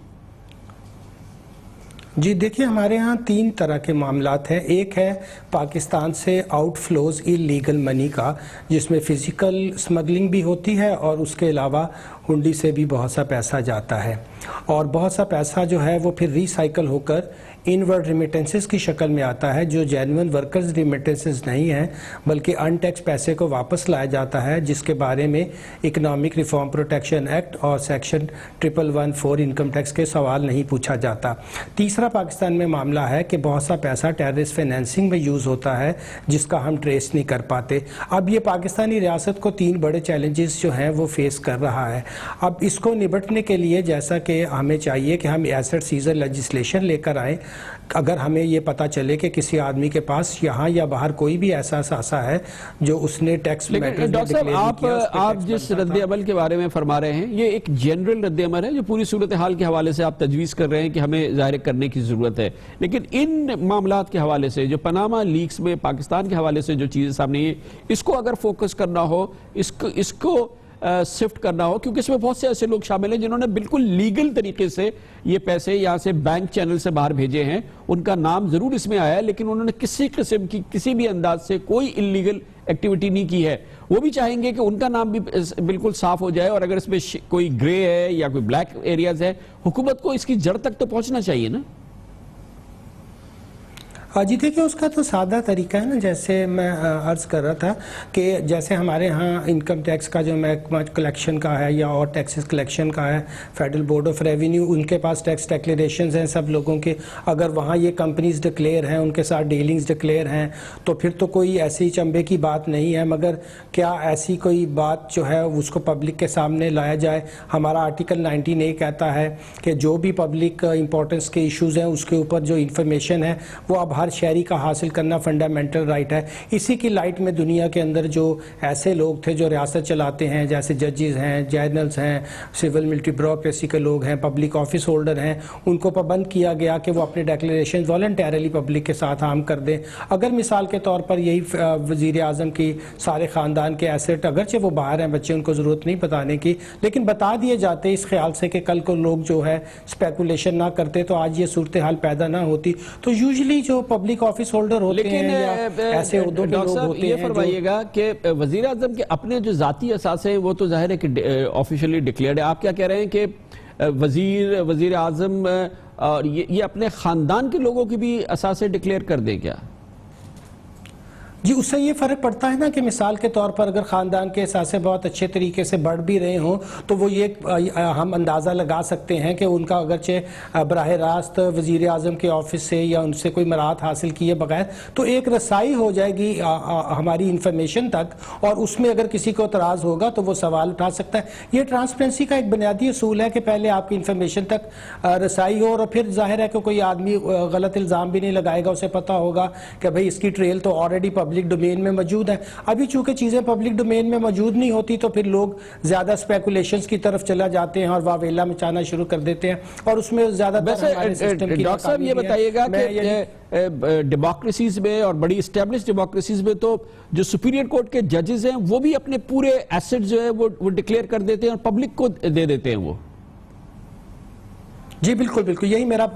جی دیکھیے، ہمارے ہاں 3 طرح کے معاملات ہیں۔ ایک ہے پاکستان سے آؤٹ فلوز اللیگل منی کا، جس میں فزیکل سمگلنگ بھی ہوتی ہے اور اس کے علاوہ ہنڈی سے بھی بہت سا پیسہ جاتا ہے، اور بہت سا پیسہ جو ہے وہ پھر ریسائیکل ہو کر انورڈ ریمیٹنسز کی شکل میں آتا ہے، جو جینون ورکرز ریمیٹنسز نہیں ہیں بلکہ ان ٹیکس پیسے کو واپس لایا جاتا ہے، جس کے بارے میں اکنامک ریفارم پروٹیکشن ایکٹ اور سیکشن 1114 انکم ٹیکس کے سوال نہیں پوچھا جاتا۔ تیسرا پاکستان میں معاملہ ہے کہ بہت سا پیسہ ٹیررسٹ فائنینسنگ میں یوز ہوتا ہے، جس کا ہم ٹریس نہیں کر پاتے۔ اب یہ پاکستانی ریاست کو 3 بڑے چیلنجز جو ہیں وہ فیس کر رہا ہے۔ اب اس کو نبٹنے کے لیے جیسا کہ ہمیں چاہیے کہ ہم ایسٹ سیزر لیجسلیشن لے کر آئیں۔ اگر ہمیں یہ پتہ چلے کہ کسی آدمی کے پاس یہاں یا باہر کوئی بھی ایسا اثاثہ ہے جو اس نے ٹیکس میٹر ڈاکٹر صاحب، آپ جس رد عمل کے بارے میں فرما رہے ہیں، یہ ایک جنرل رد عمل ہے جو پوری صورتحال کے حوالے سے آپ تجویز کر رہے ہیں کہ ہمیں ظاہر کرنے کی ضرورت ہے، لیکن ان معاملات کے حوالے سے جو پاناما لیکس میں پاکستان کے حوالے سے جو چیزیں سامنے ہیں، اس کو اگر فوکس کرنا ہو، اس کو سفٹ کرنا ہو، کیونکہ اس میں بہت سے ایسے لوگ شامل ہیں جنہوں نے بالکل لیگل طریقے سے یہ پیسے یہاں سے بینک چینل سے باہر بھیجے ہیں، ان کا نام ضرور اس میں آیا ہے، لیکن انہوں نے کسی قسم کی کسی بھی انداز سے کوئی انلیگل ایکٹیویٹی نہیں کی ہے۔ وہ بھی چاہیں گے کہ ان کا نام بھی بالکل صاف ہو جائے، اور اگر اس میں کوئی گرے ہے یا کوئی بلیک ایریاز ہے، حکومت کو اس کی جڑ تک تو پہنچنا چاہیے نا۔ جی دیکھیں اس کا تو سادہ طریقہ ہے نا، جیسے میں عرض کر رہا تھا کہ جیسے ہمارے ہاں انکم ٹیکس کا جو محکمہ کلیکشن کا ہے یا اور ٹیکسز کلیکشن کا ہے، فیڈرل بورڈ آف ریونیو، ان کے پاس ٹیکس ڈکلیریشنز ہیں سب لوگوں کے. اگر وہاں یہ کمپنیز ڈکلیئر ہیں، ان کے ساتھ ڈیلنگز ڈکلیئر ہیں، تو پھر تو کوئی ایسی چنبے کی بات نہیں ہے. مگر کیا ایسی کوئی بات جو ہے اس کو پبلک کے سامنے لایا جائے؟ ہمارا آرٹیکل 19A کہتا ہے کہ جو بھی پبلک امپورٹنس کے ایشوز ہیں اس کے اوپر جو انفارمیشن ہے وہ اب ہر شہری کا حاصل کرنا فنڈامنٹل رائٹ ہے. اسی کی لائٹ میں دنیا کے اندر جو ایسے لوگ تھے جو ریاست چلاتے ہیں، جیسے ججز ہیں، جنرلز ہیں، سول ملٹری بیوروکریسی کے لوگ ہیں، پبلک آفس ہولڈر ہیں، ان کو پابند کیا گیا کہ وہ اپنے ڈیکلیریشن والنٹیرلی پبلک کے ساتھ عام کر دیں. اگر مثال کے طور پر یہی وزیر اعظم کی سارے خاندان کے ایسٹ، اگرچہ وہ باہر ہیں بچے، ان کو ضرورت نہیں بتانے کی، لیکن بتا دیے جاتے اس خیال سے کہ کل کو لوگ جو ہے اسپیکولیشن نہ کرتے تو آج یہ صورتحال پیدا نہ ہوتی. تو یوزلی جو پبلک آفس ہولڈر ہوتے ہیں یا ایسے عہدوں پہ لوگ ہوتے ہیں. یہ فرمائیے گا کہ وزیر اعظم کے اپنے جو ذاتی اثاثے ہیں وہ تو ظاہر ہے کہ آفیشلی ڈکلیئرڈ ہے. آپ کیا کہہ رہے ہیں کہ وزیر اعظم اور یہ اپنے خاندان کے لوگوں کی بھی اثاثے ڈکلیئر کر دیں کیا؟ جی اس سے یہ فرق پڑتا ہے نا کہ مثال کے طور پر اگر خاندان کے اثاثے بہت اچھے طریقے سے بڑھ بھی رہے ہوں تو وہ یہ ہم اندازہ لگا سکتے ہیں کہ ان کا اگرچہ براہ راست وزیر اعظم کے آفس سے یا ان سے کوئی مراعات حاصل کیے بغیر تو ایک رسائی ہو جائے گی ہماری انفارمیشن تک، اور اس میں اگر کسی کو اعتراض ہوگا تو وہ سوال اٹھا سکتا ہے. یہ ٹرانسپیرنسی کا ایک بنیادی اصول ہے کہ پہلے آپ کی انفارمیشن تک رسائی ہو، اور پھر ظاہر ہے کہ کوئی آدمی غلط الزام بھی نہیں لگائے گا. اسے پتہ ہوگا کہ بھئی اس کی ٹریل تو آلریڈی پبلک ڈومین میں موجود ہے. ابھی چونکہ چیزیں پبلک ڈومین میں موجود نہیں ہوتی تو پھر لوگ زیادہ اسپیکولیشنز کی طرف چلا جاتے ہیں اور واویلا مچانا شروع کر دیتے ہیں، اور اس میں زیادہ ڈاکٹر صاحب یہ بتائیے گا کہ ڈیموکریسیز میں اور بڑی اسٹیبلش ڈیموکریسیز میں تو جو سپیریئر کورٹ کے ججز ہیں وہ بھی اپنے پورے ایسٹ جو ہے وہ ڈکلیئر کر دیتے ہیں اور پبلک کو دے دیتے ہیں. وہ جی بالکل بالکل یہی میرا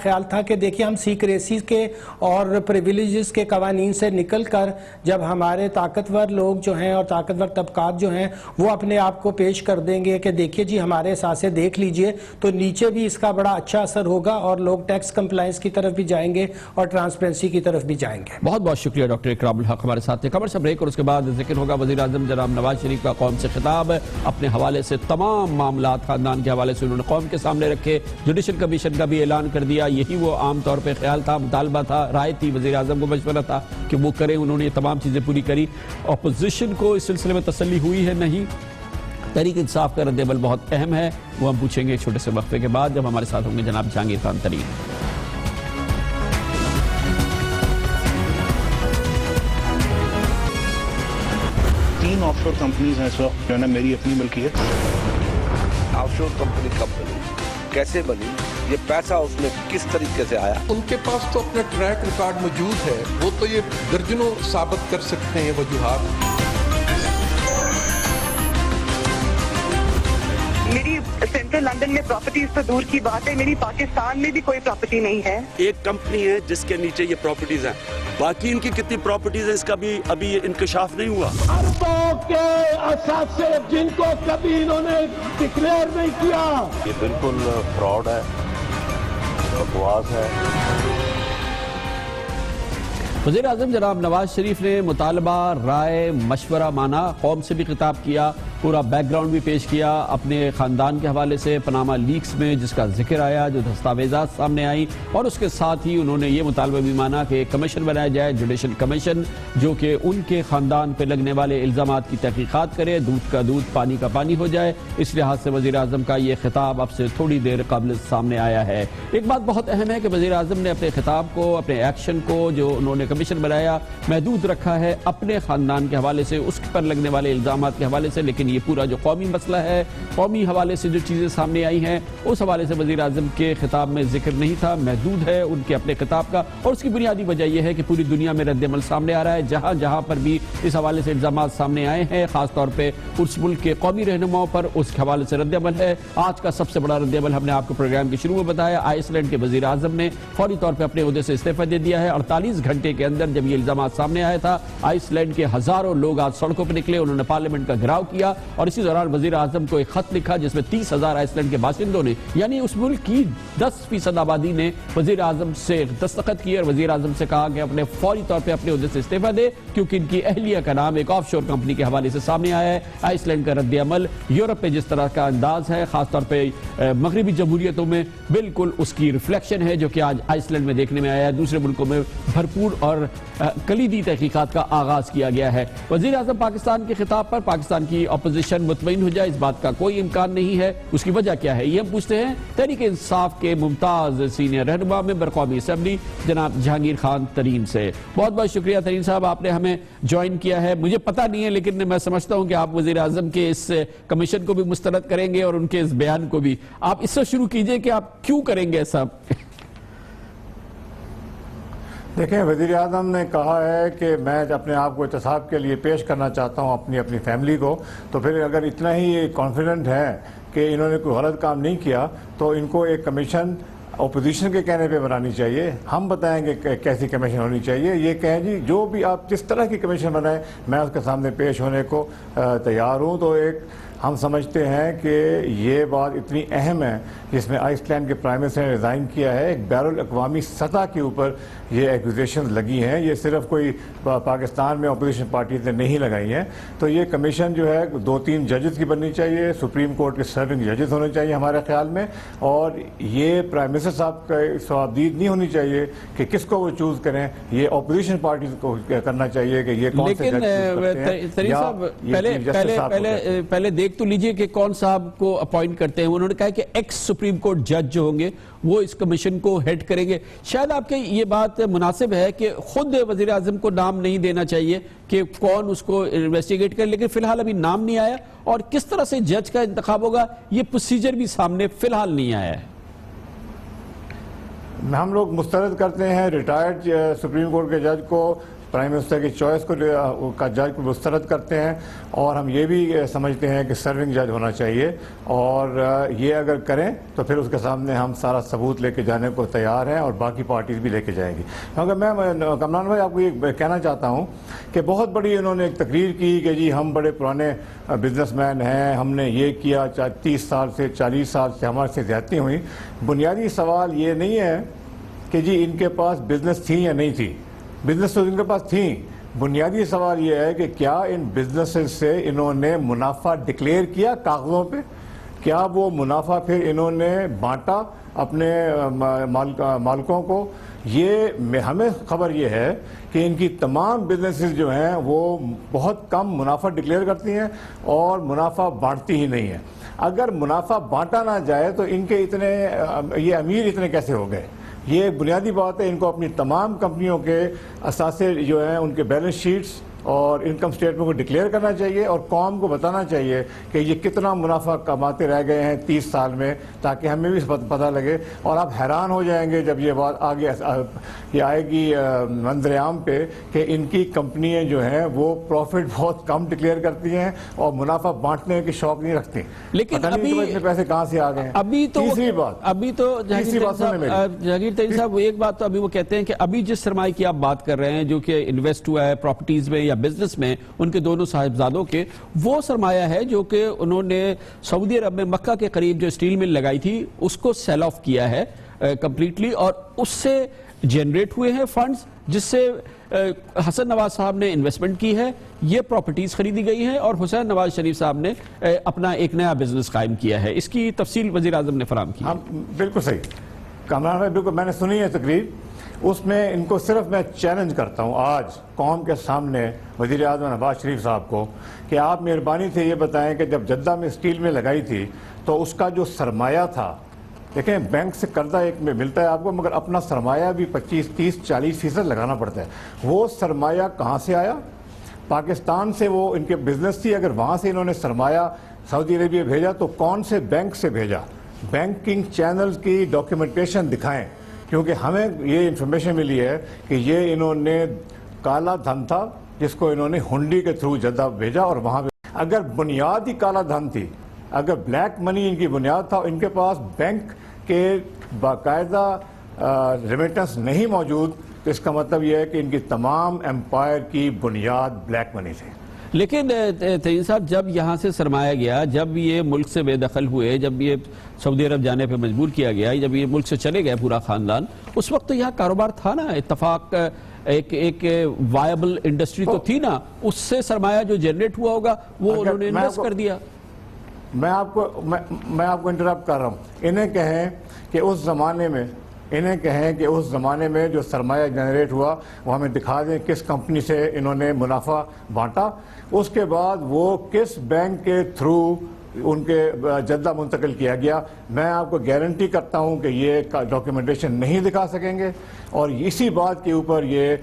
خیال تھا کہ دیکھیے ہم سیکریسی کے اور پریویلیجز کے قوانین سے نکل کر جب ہمارے طاقتور لوگ جو ہیں اور طاقتور طبقات جو ہیں وہ اپنے آپ کو پیش کر دیں گے کہ دیکھیے جی ہمارے اثاثے دیکھ لیجئے، تو نیچے بھی اس کا بڑا اچھا اثر ہوگا اور لوگ ٹیکس کمپلائنس کی طرف بھی جائیں گے اور ٹرانسپیرنسی کی طرف بھی جائیں گے. بہت بہت شکریہ ڈاکٹر اکرام الحق ہمارے ساتھ تھے. خبر سے بریک اور اس کے بعد ذکر ہوگا وزیر اعظم جناب نواز شریف کا قوم سے خطاب. اپنے حوالے سے تمام معاملات خاندان کے حوالے سے انہوں نے قوم کے سامنے رکھے. جوڈیشل کمیشن کا بھی اعلان کر دیا. یہی وہ عام طور پہ خیال تھا، مطالبہ تھا، رائے تھی، وزیر اعظم کو مشورہ تھا کہ وہ کریں. انہوں نے یہ تمام چیزیں پوری کری. اپوزیشن کو اس سلسلے میں تسلی ہوئی ہے نہیں. تحریک انصاف کا رد عمل بہت اہم ہے، وہ ہم پوچھیں گے ایک چھوٹے سے وقفے کے بعد جب ہمارے ساتھ ہوں گے جناب جہانگیر خان ترین. تین آف شور کمپنیز ہیں اس وقت جو ہے نا میری اپنی ملکیت. آف شور کمپنی کب بنی، کیسے بنی، یہ پیسہ اس میں کس طریقے سے آیا؟ ان کے پاس تو اپنا ٹریک ریکارڈ موجود ہے، وہ تو یہ درجنوں ثابت کر سکتے ہیں وجوہات. میری سینٹرل لندن میں پراپرٹیز تو دور کی بات ہے، میری پاکستان میں بھی کوئی پراپرٹی نہیں ہے. ایک کمپنی ہے جس کے نیچے یہ پراپرٹیز ہیں، باقی ان کی کتنی پراپرٹیز ہیں اس کا بھی ابھی انکشاف نہیں ہوا. اربوں کے اثاثے جن کو کبھی انہوں نے ڈکلیئر نہیں کیا. یہ بالکل فراڈ ہے، بکواس ہے. وزیر اعظم جناب نواز شریف نے مطالبہ، رائے، مشورہ مانا، قوم سے بھی خطاب کیا، پورا بیک گراؤنڈ بھی پیش کیا اپنے خاندان کے حوالے سے. پاناما لیکس میں جس کا ذکر آیا، جو دستاویزات سامنے آئی، اور اس کے ساتھ ہی انہوں نے یہ مطالبہ بھی مانا کہ ایک کمیشن بنایا جائے، جوڈیشل کمیشن، جو کہ ان کے خاندان پہ لگنے والے الزامات کی تحقیقات کرے. دودھ کا دودھ، پانی کا پانی ہو جائے. اس لحاظ سے وزیر اعظم کا یہ خطاب اب سے تھوڑی دیر قبل سامنے آیا ہے. ایک بات بہت اہم ہے کہ وزیر اعظم نے اپنے خطاب کو، اپنے ایکشن کو، جو انہوں نے کمیشن بنایا، محدود رکھا ہے اپنے خاندان کے حوالے سے، اس پر لگنے والے الزامات کے حوالے سے. لیکن یہ پورا جو قومی مسئلہ ہے، قومی حوالے سے جو چیزیں سامنے آئی ہیں، اس حوالے سے وزیر اعظم کے خطاب میں ذکر نہیں تھا. محدود ہے ان کے اپنے خطاب کا، اور اس کی بنیادی وجہ یہ ہے کہ پوری دنیا میں رد عمل سامنے آ رہا ہے. جہاں جہاں پر بھی اس حوالے سے الزامات سامنے آئے ہیں، خاص طور پہ اس ملک کے قومی رہنماؤں پر اس کے حوالے سے رد عمل ہے. آج کا سب سے بڑا رد عمل ہم نے آپ کو پروگرام کے شروع میں بتایا، آئس لینڈ کے وزیر اعظم نے فوری طور پہ اپنے عہدے سے استعفیٰ دے دیا ہے. 48 گھنٹے کے کے اندر جب یہ الزامات سامنے آیا تھا آئس لینڈ کے ہزاروں لوگ آج سڑکوں پہ نکلے, انہوں نے پارلیمنٹ کا گھراؤ کیا اور اسی دوران وزیر اعظم کو ایک خط لکھا جس میں 30,000 آئس لینڈ کے باشندوں نے, یعنی اس ملک کی 10% آبادی نے وزیر اعظم سے دستخط کیے اور وزیر اعظم سے کہا کہ اپنے فوری طور پہ اپنے عہدے سے استعفیٰ دے کیونکہ ان کی اہلیہ کا نام ایک آف شور کمپنی کے حوالے سے سامنے آیا ہے. آئس لینڈ کا رد عمل یورپ پہ جس طرح کا انداز ہے, خاص طور پہ مغربی جمہوریتوں میں, بالکل اس کی ریفلیکشن ہے جو کہ آج آئس لینڈ میں دیکھنے میں آیا ہے. دوسرے ملکوں میں بھرپور اور کلیدی تحقیقات کا آغاز کیا گیا ہے. وزیر اعظم پاکستان کے خطاب پر پاکستان کی اپوزیشن مطمئن ہو جائے اس بات کا کوئی امکان نہیں ہے. اس کی وجہ کیا ہے یہ ہم پوچھتے ہیں تحریک انصاف کے ممتاز سینئر رہنما ممبر قومی اسمبلی جناب جہانگیر خان ترین سے. بہت بہت شکریہ ترین صاحب, آپ نے ہمیں جوائن کیا ہے. مجھے پتہ نہیں ہے لیکن میں سمجھتا ہوں کہ آپ وزیر اعظم کے اس کمیشن کو بھی مسترد کریں گے اور ان کے اس بیان کو بھی. آپ اس سے شروع کیجئے کہ آپ کیوں کریں گے ایسا. دیکھیں, وزیر اعظم نے کہا ہے کہ میں اپنے آپ کو احتساب کے لیے پیش کرنا چاہتا ہوں اپنی فیملی کو, تو پھر اگر اتنا ہی کانفیڈنٹ ہے کہ انہوں نے کوئی غلط کام نہیں کیا تو ان کو ایک کمیشن اپوزیشن کے کہنے پہ بنانی چاہیے. ہم بتائیں گے کہ کیسی کمیشن ہونی چاہیے. یہ کہیں جی جو بھی آپ جس طرح کی کمیشن بنائیں میں اس کے سامنے پیش ہونے کو تیار ہوں. تو ایک ہم سمجھتے ہیں کہ یہ بات اتنی اہم ہے جس میں آئس لینڈ کے پرائم منسٹر نے ریزائن کیا ہے, ایک بین الاقوامی سطح کے اوپر یہ ایکوزیشنز لگی ہیں. یہ صرف کوئی پاکستان میں اپوزیشن پارٹیز نے نہیں لگائی ہیں. تو یہ کمیشن جو ہے 2-3 ججز کی بننی چاہیے, سپریم کورٹ کے سرونگ ججز ہونے چاہیے ہمارے خیال میں, اور یہ پرائم منسٹر صاحب کا صوابدید نہیں ہونی چاہیے کہ کس کو وہ چوز کریں. یہ اپوزیشن پارٹیز کو کرنا چاہیے کہ یہ کون سے جج چوز کرتے ہیں. پہلے دیکھ تو لیجئے کہ کون صاحب کو اپوائنٹ کرتے ہیں. انہوں نے کہا کہ ایکس سپریم کورٹ جج جو ہوں گے وہ اس کمیشن کو ہیڈ کریں گے. شاید آپ کے یہ بات مناسب ہے کہ خود وزیر اعظم کو نام نہیں دینا چاہیے کہ کون اس کو انویسٹیگیٹ کرے, لیکن فی الحال ابھی نام نہیں آیا اور کس طرح سے جج کا انتخاب ہوگا یہ پروسیجر بھی سامنے فی الحال نہیں آیا ہے. ہم لوگ مسترد کرتے ہیں ریٹائرڈ سپریم کورٹ کے جج کو, پرائم منسٹر کی چوائس کا جج کو مسترد کرتے ہیں, اور ہم یہ بھی سمجھتے ہیں کہ سرونگ جج ہونا چاہیے. اور یہ اگر کریں تو پھر اس کے سامنے ہم سارا ثبوت لے کے جانے کو تیار ہیں اور باقی پارٹیز بھی لے کے جائیں گی. کیونکہ میں کمران بھائی آپ کو یہ کہنا چاہتا ہوں کہ بہت بڑی انہوں نے ایک تقریر کی کہ جی ہم بڑے پرانے بزنس مین ہیں, ہم نے یہ کیا 30 سال سے 40 سال سے ہمارے سے زیادتی ہوئی. بنیادی سوال یہ نہیں ہے کہ جی ان کے پاس بزنس تھی یا نہیں تھی, بزنس تو ان کے پاس تھیں. بنیادی سوال یہ ہے کہ کیا ان بزنسز سے انہوں نے منافع ڈکلیئر کیا کاغذوں پہ, کیا وہ منافع پھر انہوں نے بانٹا اپنے مالکوں کو. یہ ہمیں خبر یہ ہے کہ ان کی تمام بزنسز جو ہیں وہ بہت کم منافع ڈکلیئر کرتی ہیں اور منافع بانٹتی ہی نہیں ہیں. اگر منافع بانٹا نہ جائے تو ان کے یہ امیر اتنے کیسے ہو گئے؟ یہ ایک بنیادی بات ہے. ان کو اپنی تمام کمپنیوں کے اثاثے جو ہیں ان کے بیلنس شیٹس اور انکم سٹیٹمنٹ کو ڈکلیئر کرنا چاہیے اور قوم کو بتانا چاہیے کہ یہ کتنا منافع کماتے رہ گئے ہیں 30 سال میں, تاکہ ہمیں بھی پتہ لگے. اور آپ حیران ہو جائیں گے جب یہ بات آگے یہ آئے گی منظر عام پہ کہ ان کی کمپنیاں جو ہیں وہ پروفٹ بہت کم ڈکلیئر کرتی ہیں اور منافع بانٹنے کی شوق نہیں رکھتی. لیکن ابھی پیسے کہاں سے آ گئے ہیں. تیسری بات جہانگیر ترین صاحب ایک بات تو ابھی وہ کہتے ہیں کہ ابھی جس سرمایہ کی آپ بات کر رہے ہیں جو کہ انویسٹ ہوا ہے پراپرٹیز میں یا بزنس میں ان کے دونوں صاحبزادوں کے, وہ سرمایہ ہے جو کہ انہوں نے سعودی عرب میں مکہ کے قریب جو اسٹیل مل لگائی تھی اس کو سیل آف کیا ہے کمپلیٹلی, اور اس سے جنریٹ ہوئے ہیں فنڈز جس سے حسن نواز صاحب نے انویسٹمنٹ کی ہے, یہ پراپرٹیز خریدی گئی ہیں اور حسین نواز شریف صاحب نے اپنا ایک نیا بزنس قائم کیا ہے. اس کی تفصیل وزیر اعظم نے فراہم کی. بالکل صحیح کامران بھائی, بالکل میں نے سنی ہے تقریر, اس میں ان کو صرف میں چیلنج کرتا ہوں آج قوم کے سامنے وزیر اعظم نواز شریف صاحب کو کہ آپ مہربانی سے یہ بتائیں کہ جب جدہ میں اسٹیل میں لگائی تھی تو اس کا جو سرمایہ تھا, دیکھیں بینک سے قرضہ ایک میں ملتا ہے آپ کو مگر اپنا سرمایہ بھی 25, 30, 40% لگانا پڑتا ہے. وہ سرمایہ کہاں سے آیا؟ پاکستان سے وہ ان کے بزنس تھی, اگر وہاں سے انہوں نے سرمایہ سعودی عربیہ بھیجا تو کون سے بینک سے بھیجا؟ بینکنگ چینلز کی ڈاکیومنٹیشن دکھائیں, کیونکہ ہمیں یہ انفارمیشن ملی ہے کہ یہ انہوں نے کالا دھن تھا جس کو انہوں نے ہنڈی کے تھرو جدہ بھیجا, اور وہاں اگر بنیاد ہی کالا دھن تھی, اگر بلیک منی ان کی بنیاد تھا, ان کے پاس بینک کے باقاعدہ ریمیٹنس نہیں موجود, تو اس کا مطلب یہ ہے کہ ان کی تمام امپائر کی بنیاد بلیک منی تھی. لیکن تعین صاحب جب یہاں سے سرمایہ گیا، جب یہ ملک سے بے دخل ہوئے، جب یہ سعودی عرب جانے پہ مجبور کیا گیا، جب یہ ملک سے چلے گئے پورا خاندان، اس وقت تو یہاں کاروبار تھا نا، اتفاق ایک وائبل انڈسٹری تو تھی نا، اس سے سرمایہ جو جنریٹ ہوا ہوگا وہ انہوں نے انویسٹ کر دیا. میں آپ کو انٹرپٹ کر رہا ہوں. انہیں کہیں کہ اس زمانے میں جو سرمایہ جنریٹ ہوا وہ ہمیں دکھا دیں کس کمپنی سے انہوں نے منافع بانٹا، اس کے بعد وہ کس بینک کے تھرو ان کے جدہ منتقل کیا گیا. میں آپ کو گارنٹی کرتا ہوں کہ یہ ڈاکیومنٹیشن نہیں دکھا سکیں گے، اور اسی بات کے اوپر یہ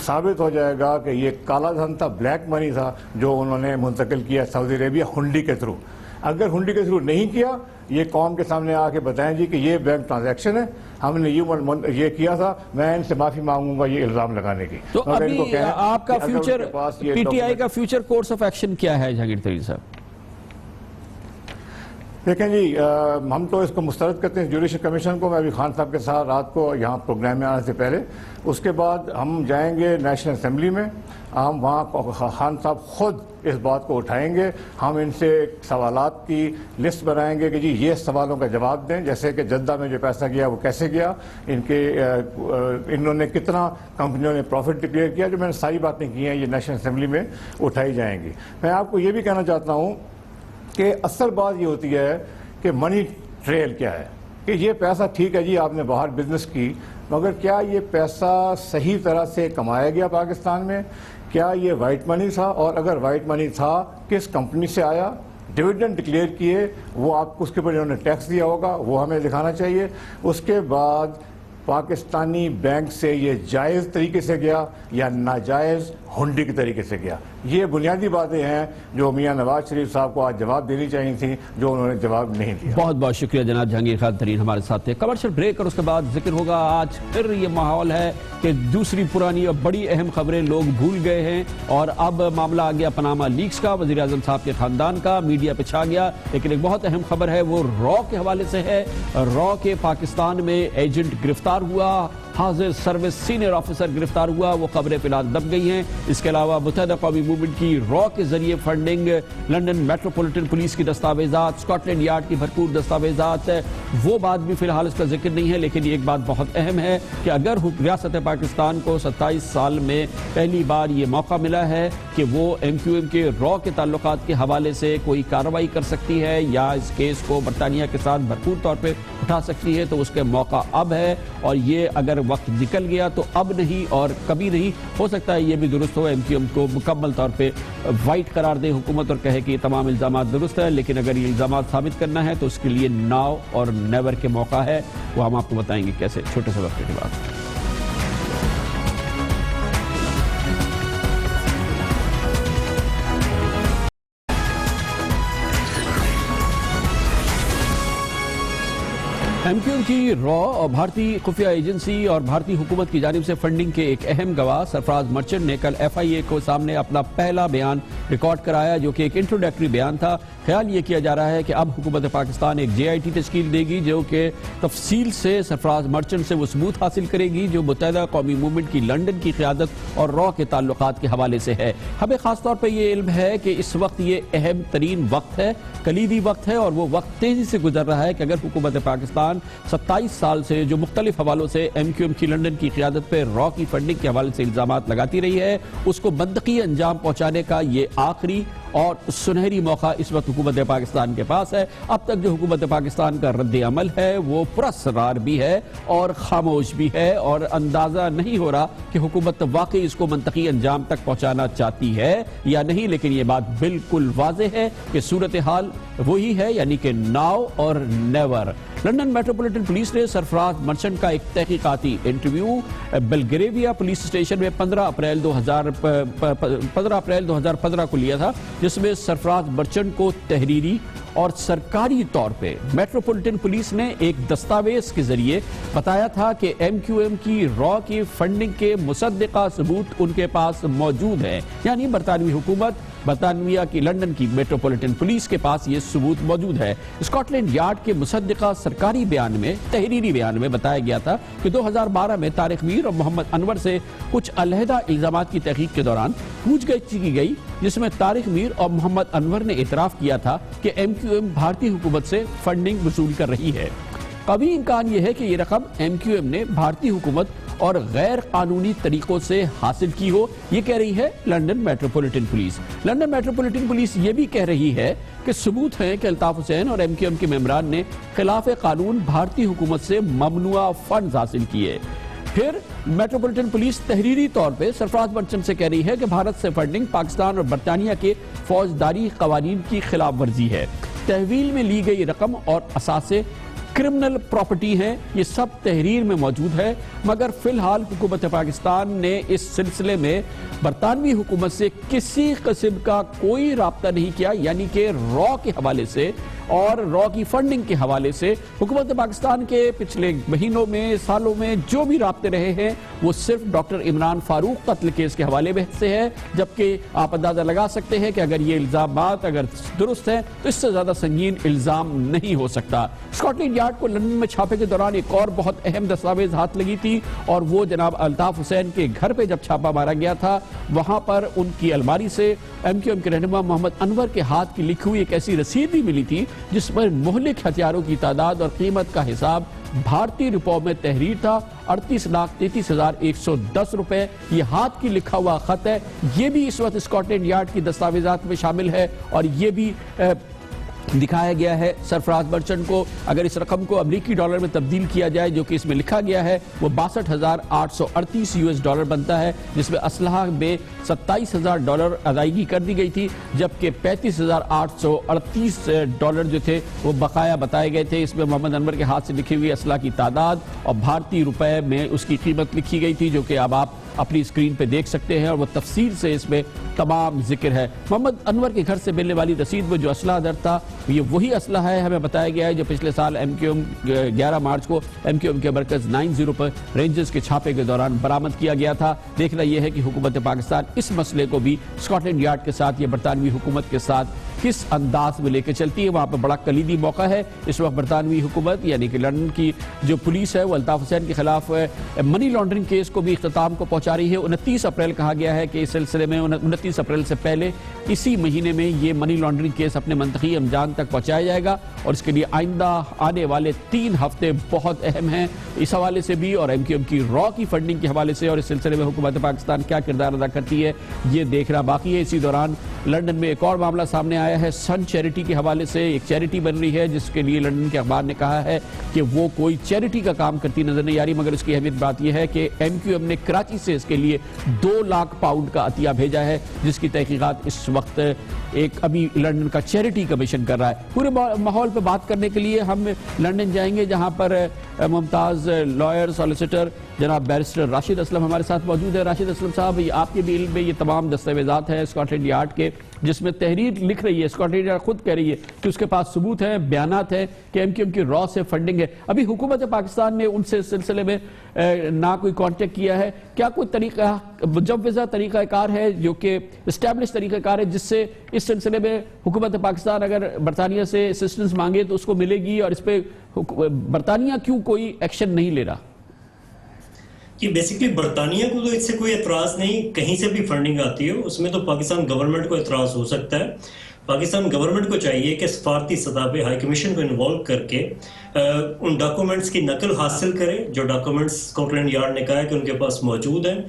ثابت ہو جائے گا کہ یہ کالا دھن تھا، بلیک منی تھا جو انہوں نے منتقل کیا سعودی عربیہ ہنڈی کے تھرو. اگر ہنڈی کے تھرو نہیں کیا، یہ قوم کے سامنے آ کے بتائیں جی کہ یہ بینک ٹرانزیکشن ہے، ہم نے یہ کیا تھا، میں ان سے معافی مانگوں گا یہ الزام لگانے کی. تو ابھی آپ کا فیوچر، پی ٹی آئی کا فیوچر کورس آف ایکشن کیا ہے جہانگیر ترین صاحب؟ دیکھیں جی، ہم تو اس کو مسترد کرتے ہیں جوڈیشل کمیشن کو. میں ابھی خان صاحب کے ساتھ رات کو یہاں پروگرام میں آنے سے پہلے، اس کے بعد ہم جائیں گے نیشنل اسمبلی میں، ہم وہاں خان صاحب خود اس بات کو اٹھائیں گے. ہم ان سے سوالات کی لسٹ بنائیں گے کہ جی یہ سوالوں کا جواب دیں، جیسے کہ جدہ میں جو پیسہ گیا وہ کیسے گیا، انہوں نے کتنا کمپنیوں نے پروفٹ ڈکلیئر کیا. جو میں نے ساری باتیں کی ہیں یہ نیشنل اسمبلی میں اٹھائی جائیں گی. میں آپ کو یہ بھی کہنا چاہتا ہوں کہ اصل بات یہ ہوتی ہے کہ منی ٹریل کیا ہے، کہ یہ پیسہ ٹھیک ہے جی آپ نے باہر بزنس کی، مگر کیا یہ پیسہ صحیح طرح سے کمایا گیا پاکستان میں؟ کیا یہ وائٹ منی تھا؟ اور اگر وائٹ منی تھا کس کمپنی سے آیا؟ ڈویڈنڈ ڈکلیئر کیے وہ آپ کو، اس کے اوپر انہوں نے ٹیکس دیا ہوگا وہ ہمیں دکھانا چاہیے. اس کے بعد پاکستانی بینک سے یہ جائز طریقے سے گیا یا ناجائز ہنڈی کے طریقے سے گیا. یہ بنیادی باتیں ہیں جو میاں نواز شریف صاحب کو آج جواب دینی چاہیے تھیں، جو انہوں نے جواب نہیں دیا. بہت بہت شکریہ جناب جہانگیر خان ترین ہمارے ساتھ تھے. کمرشل بریک اور اس کے بعد ذکر ہوگا. آج پھر یہ ماحول ہے کہ دوسری پرانی اور بڑی اہم خبریں لوگ بھول گئے ہیں، اور اب معاملہ آ گیا پاناما لیکس کا، وزیر اعظم صاحب کے خاندان کا، میڈیا پہ چھا گیا. لیکن ایک بہت اہم خبر ہے وہ را کے حوالے سے ہے. را کے پاکستان میں ایجنٹ گرفتار ہوا، حاضر سروس سینئر آفیسر گرفتار ہوا. وہ خبریں فی الحال دب گئی ہیں. اس کے علاوہ متحدہ قومی موومنٹ کی را کے ذریعے فنڈنگ، لندن میٹروپولیٹن پولیس کی دستاویزات، اسکاٹ لینڈ یارڈ کی بھرپور دستاویزات، وہ بات بھی فی الحال اس کا ذکر نہیں ہے. لیکن ایک بات بہت اہم ہے کہ اگر ریاست پاکستان کو 27 سال میں پہلی بار یہ موقع ملا ہے کہ وہ ایم کیو ایم کے را کے تعلقات کے حوالے سے کوئی کارروائی کر سکتی ہے یا اس کیس کو برطانیہ کے ساتھ بھرپور طور پہ اٹھا سکتی ہے، تو اس کے موقع اب ہے. اور یہ اگر وقت نکل گیا تو اب نہیں اور کبھی نہیں. ہو سکتا ہے یہ بھی درست ہو، ایم کیو ایم کو مکمل طور پہ وائٹ قرار دے حکومت اور کہے کہ یہ تمام الزامات درست ہیں. لیکن اگر یہ الزامات ثابت کرنا ہے تو اس کے لیے ناؤ اور نیور کے موقع ہے. وہ ہم آپ کو بتائیں گے کیسے، چھوٹے سے وقت کے بعد. ایم کیو ایم کی را اور بھارتی خفیہ ایجنسی اور بھارتی حکومت کی جانب سے فنڈنگ کے ایک اہم گواہ سرفراز مرچنٹ نے کل ایف آئی اے کو سامنے اپنا پہلا بیان ریکارڈ کرایا، جو کہ ایک انٹروڈکٹری بیان تھا. خیال یہ کیا جا رہا ہے کہ اب حکومت پاکستان ایک جے آئی ٹی تشکیل دے گی جو کہ تفصیل سے سرفراز مرچنٹ سے وہ ثبوت حاصل کرے گی جو متحدہ قومی موومنٹ کی لندن کی قیادت اور را کے تعلقات کے حوالے سے ہے. ہمیں خاص طور پہ یہ علم ہے کہ اس وقت یہ اہم ترین وقت ہے، کلیدی وقت ہے، اور وہ وقت تیزی سے گزر رہا ہے کہ اگر حکومت پاکستان 27 سال سے جو مختلف حوالوں سے ایم کیو ایم کی لندن کی قیادت پہ را کی فنڈنگ کے حوالے سے الزامات لگاتی رہی ہے، اس کو منطقی انجام پہنچانے کا یہ آخری اور سنہری موقع اس وقت حکومت پاکستان کے پاس ہے. اب تک جو حکومت پاکستان کا رد عمل ہے وہ پراسرار بھی ہے اور خاموش بھی ہے، اور اندازہ نہیں ہو رہا کہ حکومت واقعی اس کو منطقی انجام تک پہنچانا چاہتی ہے یا نہیں. لیکن یہ بات بالکل واضح ہے کہ صورتحال وہی ہے، یعنی کہ ناؤ اور نیور. لندن میٹروپولیٹن پولیس نے سرفراز مرچنٹ کا ایک تحقیقاتی انٹرویو بلگریویا پولیس اسٹیشن میں 15 اپریل 2015 کو لیا تھا، جس میں سرفراز مرچنٹ کو تحریری اور سرکاری طور پہ میٹروپولیٹن پولیس نے ایک دستاویز کے ذریعے بتایا تھا کہ ایم کیو ایم کی را کی فنڈنگ کے مصدقہ ثبوت ان کے پاس موجود ہیں. یعنی برطانوی حکومت برطانیہ کی لندن کی میٹروپولیٹن پولیس کے پاس یہ ثبوت موجود ہے۔ اسکاٹ لینڈ یارڈ کے مصدقہ سرکاری بیان میں، تحریری بیان میں بتایا گیا تھا کہ 2012 میں طارق میر اور محمد انور سے کچھ علیحدہ الزامات کی تحقیق کے دوران پوچھ گچھ کی گئی، جس میں طارق میر اور محمد انور نے اعتراف کیا تھا کہ ایم کیو ایم بھارتی حکومت سے فنڈنگ وصول کر رہی ہے۔ قوی امکان یہ ہے کہ یہ رقم ایم کیو ایم نے بھارتی حکومت اور غیر قانونی طریقوں سے حاصل کی ہو، یہ کہہ رہی ہے London metropolitan police. London metropolitan police یہ بھی کہہ رہی ہے کہ ثبوت ہیں کہ الطاف حسین اور ایم کیو ایم کے ممبران نے خلاف قانون بھارتی حکومت سے ممنوعہ فنڈز حاصل کیے۔ پھر میٹروپولیٹن پولیس تحریری طور پہ سرفراز برچن سے کہہ رہی ہے کہ بھارت سے فنڈنگ پاکستان اور برطانیہ کے فوجداری قوانین کی خلاف ورزی ہے۔ تحویل میں لی گئی رقم اور اثاثے کرمنل پراپرٹی ہیں، یہ سب تحریر میں موجود ہے، مگر فی الحال حکومت پاکستان نے اس سلسلے میں برطانوی حکومت سے کسی قسم کا کوئی رابطہ نہیں کیا، یعنی کہ را کے حوالے سے اور را کی فنڈنگ کے حوالے سے حکومت پاکستان کے پچھلے مہینوں میں، سالوں میں جو بھی رابطے رہے ہیں وہ صرف ڈاکٹر عمران فاروق قتل کیس کے حوالے سے ہے، جبکہ آپ اندازہ لگا سکتے ہیں کہ اگر یہ الزامات اگر درست ہیں تو اس سے زیادہ سنگین الزام نہیں ہو سکتا۔ اسکاٹ لینڈ یارڈ کو لندن میں چھاپے کے دوران ایک اور بہت اہم دستاویز ہاتھ لگی تھی، اور وہ جناب الطاف حسین کے گھر پہ جب چھاپا مارا گیا تھا، وہاں پر ان کی الماری سے ایم کیو ایم کے رہنما محمد انور کے ہاتھ کی لکھی ہوئی ایک ایسی رسید بھی ملی تھی جس پر مہلک ہتھیاروں کی تعداد اور قیمت کا حساب بھارتی روپوں میں تحریر تھا، 38,33,110 روپے۔ یہ ہاتھ کی لکھا ہوا خط ہے، یہ بھی اس وقت اسکاٹ لینڈ یارڈ کی دستاویزات میں شامل ہے، اور یہ بھی دکھایا گیا ہے سرفراز برچن کو۔ اگر اس رقم کو امریکی ڈالر میں تبدیل کیا جائے جو کہ اس میں لکھا گیا ہے، وہ $62,838 بنتا ہے، جس میں اسلحہ میں $27,000 ادائیگی کر دی گئی تھی، جبکہ $35,838 جو تھے وہ بقایا بتائے گئے تھے۔ اس میں محمد انور کے ہاتھ سے لکھی ہوئی اسلحہ کی تعداد اور بھارتی روپے میں اس کی قیمت لکھی گئی تھی، جو کہ اب آپ اپنی اسکرین پہ دیکھ سکتے ہیں، اور وہ تفصیل سے اس میں تمام ذکر ہے۔ محمد انور کے گھر سے ملنے والی رسید میں جو اسلحہ درج تھا یہ وہی اسلحہ ہے، ہمیں بتایا گیا ہے، جو پچھلے سال ایم کیو ایم 11 مارچ کو ایم کیو ایم کے مرکز 90 پر رینجرز کے چھاپے کے دوران برآمد کیا گیا تھا۔ دیکھنا یہ ہے کہ حکومت پاکستان اس مسئلے کو بھی اسکاٹ لینڈ یارڈ کے ساتھ یا برطانوی حکومت کے ساتھ کس انداز میں لے کے چلتی ہے۔ وہاں پہ بڑا کلیدی موقع ہے اس وقت۔ برطانوی حکومت یعنی کہ لندن کی جو پولیس ہے وہ الطاف حسین کے خلاف منی لانڈرنگ کیس کو بھی اختتام کو پہنچا رہی ہے۔ 29 اپریل کہا گیا ہے کہ اس سلسلے میں 29 اپریل سے پہلے اسی مہینے میں یہ منی لانڈرنگ کیس اپنے منطقی انجام تک پہنچایا جائے گا، اور اس کے لیے آئندہ آنے والے 3 ہفتے بہت اہم ہیں اس حوالے سے بھی، اور ایم کیو ایم کی را کی فنڈنگ کے حوالے سے، اور اس سلسلے میں حکومت پاکستان کیا کردار ادا کرتی ہے یہ دیکھنا باقی ہے۔ اسی دوران لندن میں ایک اور معاملہ سامنے آیا ہے سن چیریٹی کے حوالے سے۔ ایک چیریٹی بن رہی ہے جس کے لیے لندن کے اخبار نے کہا ہے کہ وہ کوئی چیریٹی کا کام کرتی نظر نہیں آ رہی، مگر اس کی اہمیت بات یہ ہے کہ ایم کیو ایم نے کراچی سے اس کے لیے 2 لاکھ پاؤنڈ کا عطیہ بھیجا ہے، جس کی تحقیقات اس وقت ایک ابھی لندن کا چیریٹی کمیشن کر رہا ہے۔ پورے ماحول پہ بات کرنے کے لیے ہم لندن جائیں گے، جہاں پر ممتاز لائر سالیسیٹر جناب بیرسٹر راشد اسلم ہمارے ساتھ موجود ہے۔ راشد اسلم صاحب، آپ کے بھی علم میں یہ تمام دستاویزات ہیں اسکاٹ لینڈ یارڈ کے، جس میں تحریر لکھ رہی ہے، اسکاٹ لینڈ یارڈ خود کہہ رہی ہے کہ اس کے پاس ثبوت ہیں، بیانات ہیں کہ ایم کیو ایم کی را سے فنڈنگ ہے۔ ابھی حکومت پاکستان نے ان سے سلسلے میں نہ کوئی کانٹیکٹ کیا ہے، کیا کوئی طریقہ مجوزہ طریقہ کار ہے جو کہ اسٹیبلش طریقہ کار ہے جس سے اس سلسلے میں حکومت پاکستان اگر برطانیہ سے اسسٹنس مانگے تو اس کو ملے گی، اور اس پہ برطانیہ کیوں کوئی ایکشن نہیں لے رہا؟ کہ بیسیکلی برطانیہ کو تو اس سے کوئی اعتراض نہیں، کہیں سے بھی فنڈنگ آتی ہے اس میں تو پاکستان گورنمنٹ کو اعتراض ہو سکتا ہے۔ پاکستان گورنمنٹ کو چاہیے کہ سفارتی سطح پہ ہائی کمیشن کو انوالو کر کے ان ڈاکومنٹس کی نقل حاصل کرے جو ڈاکومنٹس اسکاٹ لینڈ یارڈ نے کہا ہے کہ ان کے پاس موجود ہیں،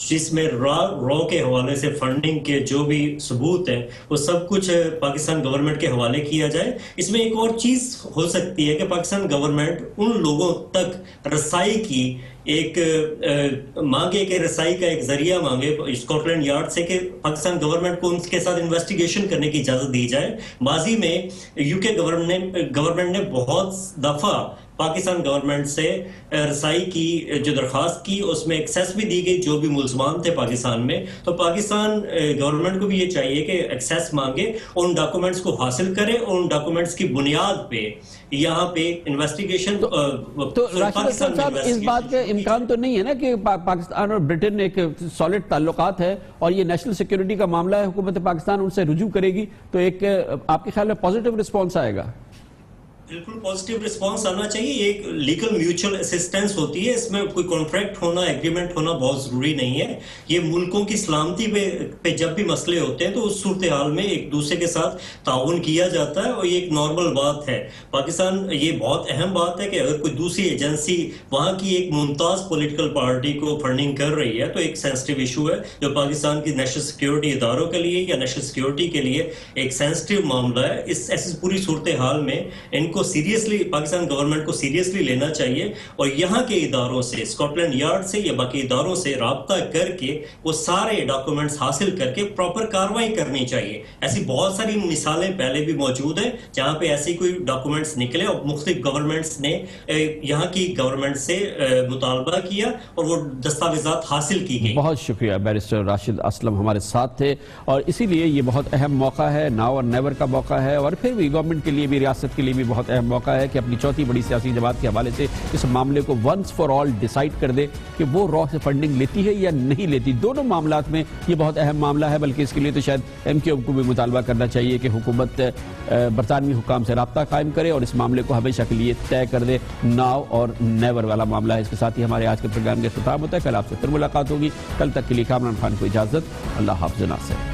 جس میں را کے حوالے سے فنڈنگ کے جو بھی ثبوت ہیں وہ سب کچھ پاکستان گورنمنٹ کے حوالے کیا جائے۔ اس میں ایک اور چیز ہو سکتی ہے کہ پاکستان گورنمنٹ ان لوگوں تک رسائی کی ایک مانگے کہ رسائی کا ایک ذریعہ مانگے اسکاٹ لینڈ یارڈ سے کہ پاکستان گورنمنٹ کو ان کے ساتھ انویسٹیگیشن کرنے کی اجازت دی جائے۔ ماضی میں یو کے گورنمنٹ نے بہت دفعہ پاکستان گورنمنٹ سے رسائی کی جو درخواست کی اس میں ایکسیس بھی دی گئی جو بھی ملزمان تھے پاکستان میں. تو پاکستان گورنمنٹ کو بھی یہ چاہیے کہ ایکسیس مانگے, ان ڈاکومنٹس کو حاصل کرے, ان ڈاکومنٹس کی بنیاد پہ یہاں پہ انویسٹیگیشن. تو راشد اسلم صاحب, اس بات کا امکان تو نہیں ہے نا کہ پاکستان اور برٹن ایک سالڈ تعلقات ہے اور یہ نیشنل سیکیورٹی کا معاملہ ہے, حکومت پاکستان ان سے رجوع کرے گی تو ایک آپ کے خیال میں پازیٹیو رسپانس آئے گا؟ بالکل پازیٹیو رسپانس آنا چاہیے. یہ ایک لیگل میوچل اسسٹنس ہوتی ہے, اس میں کوئی کانٹریکٹ ہونا, ایگریمنٹ ہونا بہت ضروری نہیں ہے. یہ ملکوں کی سلامتی پہ جب بھی مسئلے ہوتے ہیں تو اس صورتحال میں ایک دوسرے کے ساتھ تعاون کیا جاتا ہے اور یہ ایک نارمل بات ہے. پاکستان, یہ بہت اہم بات ہے کہ اگر کوئی دوسری ایجنسی وہاں کی ایک ممتاز پولیٹیکل پارٹی کو فنڈنگ کر رہی ہے تو ایک سینسٹیو ایشو ہے جو پاکستان کی نیشنل سیکیورٹی اداروں کے لیے یا نیشنل سیکیورٹی کے لیے ایک سینسٹیو معاملہ ہے. اس ایسی پوری صورتحال میں ان کو سیریسلی, پاکستان گورنمنٹ کو سیریسلی لینا چاہیے اور یہاں کے اداروں سے, اسکاٹ لینڈ یارڈ سے یا باقی اداروں سے رابطہ کر کے وہ سارے ڈاکومنٹس حاصل کر کے پراپر کارروائی کرنی چاہیے. ایسی بہت ساری مثالیں پہلے بھی موجود ہیں جہاں پہ ایسے کوئی ڈاکومنٹس نکلے اور مختلف گورنمنٹس نے یہاں کی گورنمنٹ سے مطالبہ کیا اور وہ دستاویزات حاصل کی گئی. بہت شکریہ. بیرسٹر راشد اسلم ہمارے ساتھ تھے اور اسی لیے یہ بہت اہم موقع ہے, ناؤ اور نیور کا موقع ہے, اور پھر بھی گورنمنٹ کے لیے بھی, ریاست کے لیے بھی بہت اہم موقع ہے کہ اپنی چوتھی بڑی سیاسی جماعت کے حوالے سے اس معاملے کو ونس فار آل ڈیسائیڈ کر دے کہ وہ را سے فنڈنگ لیتی ہے یا نہیں لیتی. دونوں معاملات میں یہ بہت اہم معاملہ ہے, بلکہ اس کے لیے تو شاید ایم کیو ایم کو بھی مطالبہ کرنا چاہیے کہ حکومت برطانوی حکام سے رابطہ قائم کرے اور اس معاملے کو ہمیشہ کے لیے طے کر دے. ناؤ اور نیور والا معاملہ ہے. اس کے ساتھ ہی ہمارے آج کے پروگرام کا اختتام ہوتا ہے. کل آپ سے پھر ملاقات ہوگی. کل تک کے لیے کامران خان کو اجازت. اللہ حافظ. ناصر.